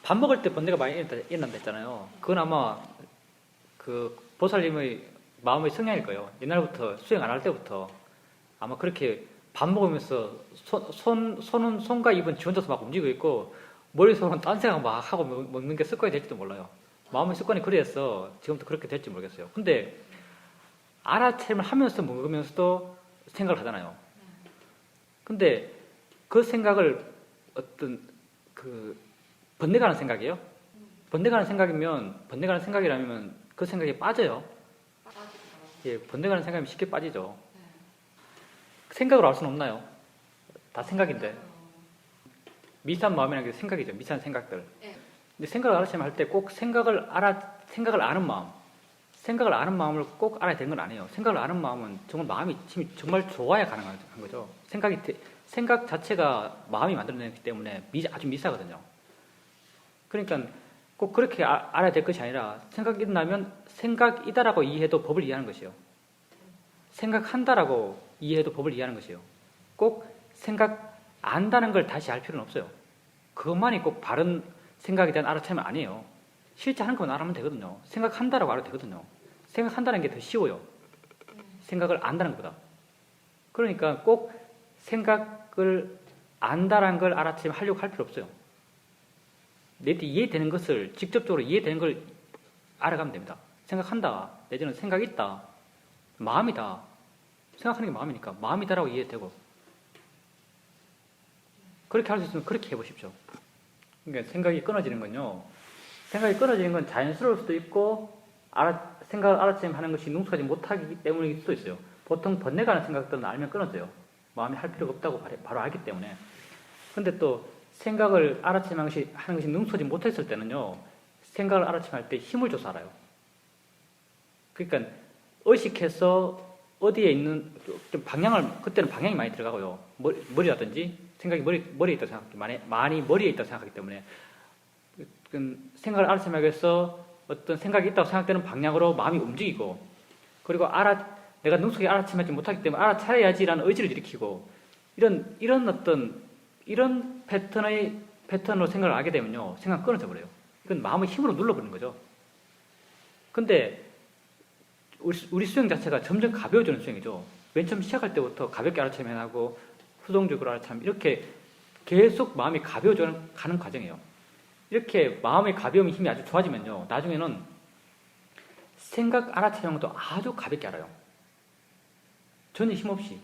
밥 먹을 때 번뇌가 많이 일어난다 했잖아요. 그건 아마 그 보살님의 마음의 성향일 거예요. 옛날부터 수행 안 할 때부터 아마 그렇게 밥 먹으면서 손과 입은 지 혼자서 막 움직이고 있고 머릿속은 딴 생각 막 하고 먹는 게 습관이 될지도 몰라요. 마음의 습관이 그래서 지금부터 그렇게 될지 모르겠어요. 근데 알아채림을 하면서 먹으면서도 생각을 하잖아요. 근데 그 생각을 어떤 번뇌가는 생각이에요. 번뇌가는 생각이라면 그 생각에 빠져요. 예, 번뇌가는 생각이면 쉽게 빠지죠. 생각으로 알 수는 없나요? 다 생각인데. 미세한 마음이라는 게 생각이죠. 미세한 생각들. 근데 생각을 알아채면 할 때 꼭 생각을 아는 마음을 꼭 알아야 되는 건 아니에요. 생각을 아는 마음은 정말 마음이 정말 좋아야 가능한 거죠. 생각 자체가 마음이 만들어내기 때문에 아주 미세하거든요. 그러니까 꼭 그렇게 알아야 될 것이 아니라 생각이 나면 생각이다라고 이해해도 법을 이해하는 것이요. 생각한다라고 이해해도 법을 이해하는 것이요. 꼭 생각 안다는 걸 다시 알 필요는 없어요. 그것만이 꼭 바른 생각에 대한 알아차림 아니에요. 실제 하는 것만 알아면 되거든요. 생각한다라고 알아도 되거든요. 생각한다는 게 더 쉬워요. 생각을 안다는 것보다. 그러니까 꼭 생각을 안다라는 걸 알아차림하려고 할 필요 없어요. 내한테 이해되는 것을 직접적으로 이해되는 걸 알아가면 됩니다. 생각한다. 내지는 생각이 있다. 마음이다. 생각하는 게 마음이니까 마음이다라고 이해되고 그렇게 할 수 있으면 그렇게 해보십시오. 그러니까 생각이 끊어지는 건요. 생각이 끊어지는 건 자연스러울 수도 있고 생각을 알아차림하는 것이 능숙하지 못하기 때문일 수도 있어요. 보통 번뇌가는 생각들은 알면 끊어져요. 마음이 할 필요가 없다고 바로 알기 때문에. 근데 또 생각을 알아차림하는 것이 능숙하지 못했을 때는요, 생각을 알아차림할 때 힘을 줘서 알아요. 그러니까 의식해서 어디에 있는 좀 방향을, 그때는 방향이 많이 들어가고요. 머리라든지 생각이 머리에 있다고 생각하기, 많이 머리에 있다고 생각하기 때문에 생각을 알아차림하기 위해서 어떤 생각이 있다고 생각되는 방향으로 마음이 움직이고, 그리고 내가 능숙하게 알아차림하지 못하기 때문에 알아차려야지라는 의지를 일으키고, 이런 패턴으로 생각을 하게 되면요, 생각 끊어져 버려요. 이건 마음의 힘으로 눌러버리는 거죠. 근데 우리 수행 자체가 점점 가벼워지는 수행이죠. 맨 처음 시작할 때부터 가볍게 알아차림하고 수동적으로 알아차림, 이렇게 계속 마음이 가벼워져 가는 과정이에요. 이렇게 마음의 가벼움이 힘이 아주 좋아지면요, 나중에는 생각 알아차리는 것도 아주 가볍게 알아요. 전혀 힘없이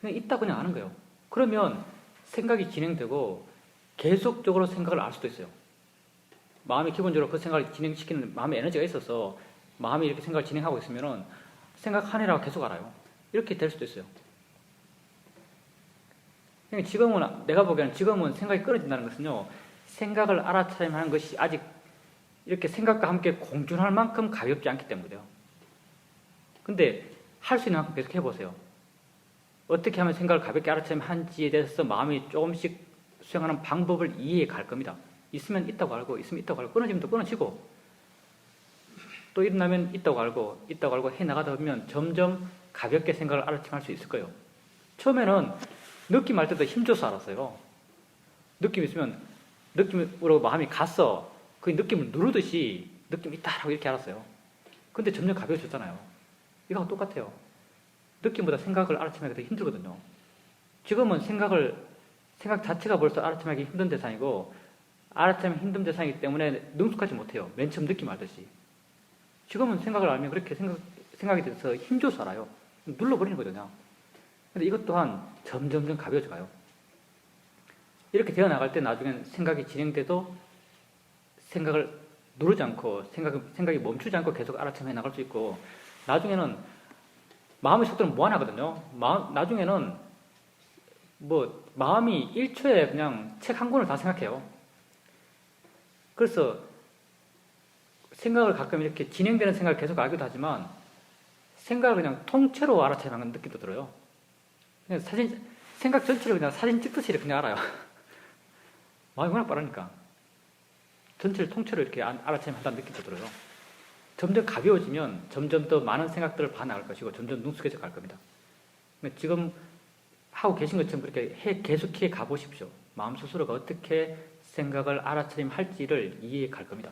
그냥 있다 그냥 아는 거예요. 그러면 생각이 진행되고 계속적으로 생각을 알 수도 있어요. 마음이 기본적으로 그 생각을 진행시키는 마음의 에너지가 있어서 마음이 이렇게 생각을 진행하고 있으면은 생각하느라고 계속 알아요. 이렇게 될 수도 있어요. 그러니까 내가 보기에는 지금은 생각이 끊어진다는 것은요, 생각을 알아차림하는 것이 아직 이렇게 생각과 함께 공존할 만큼 가볍지 않기 때문이에요. 근데 할 수 있는 만큼 계속 해보세요. 어떻게 하면 생각을 가볍게 알아차림하는지에 대해서 마음이 조금씩 수행하는 방법을 이해해 갈 겁니다. 있으면 있다고 알고, 있으면 있다고 알고, 끊어지면 또 끊어지고, 또 일어나면 있다고 알고 해 나가다 보면 점점 가볍게 생각을 알아차림할 수 있을 거예요. 처음에는 느낌 할 때도 힘줘서 알았어요. 느낌 있으면 느낌으로 마음이 갔어. 그 느낌을 누르듯이 느낌 있다라고 이렇게 알았어요. 근데 점점 가벼워졌잖아요. 이거하고 똑같아요. 느낌보다 생각을 알아차림하기 더 힘들거든요. 지금은 생각 자체가 벌써 알아차림하기 힘든 대상이고, 알아차림이 힘든 대상이기 때문에 능숙하지 못해요. 맨 처음 느낌 알듯이. 지금은 생각을 알면 그렇게 생각이 돼서 힘줘서 알아요. 눌러버리는 거잖아요. 근데 이것 또한 점점 가벼워져 가요. 이렇게 되어 나갈 때 나중엔 생각이 진행돼도 생각을 누르지 않고, 생각이 멈추지 않고 계속 알아차림해 나갈 수 있고, 나중에는 마음의 속도는 무한하거든요. 나중에는 마음이 1초에 그냥 책 한 권을 다 생각해요. 그래서 생각을 가끔 이렇게 진행되는 생각을 계속 알기도 하지만, 생각을 그냥 통째로 알아차림하는 느낌도 들어요. 그냥 생각 전체를 그냥 사진 찍듯이 그냥 알아요. 마음이 워낙 빠르니까. 전체를 통째로 이렇게 알아차림한다는 느낌도 들어요. 점점 가벼워지면 점점 더 많은 생각들을 봐나갈 것이고, 점점 능숙해져 갈 겁니다. 지금 하고 계신 것처럼 그렇게 계속해 가보십시오. 마음 스스로가 어떻게 생각을 알아차림할지를 이해해 갈 겁니다.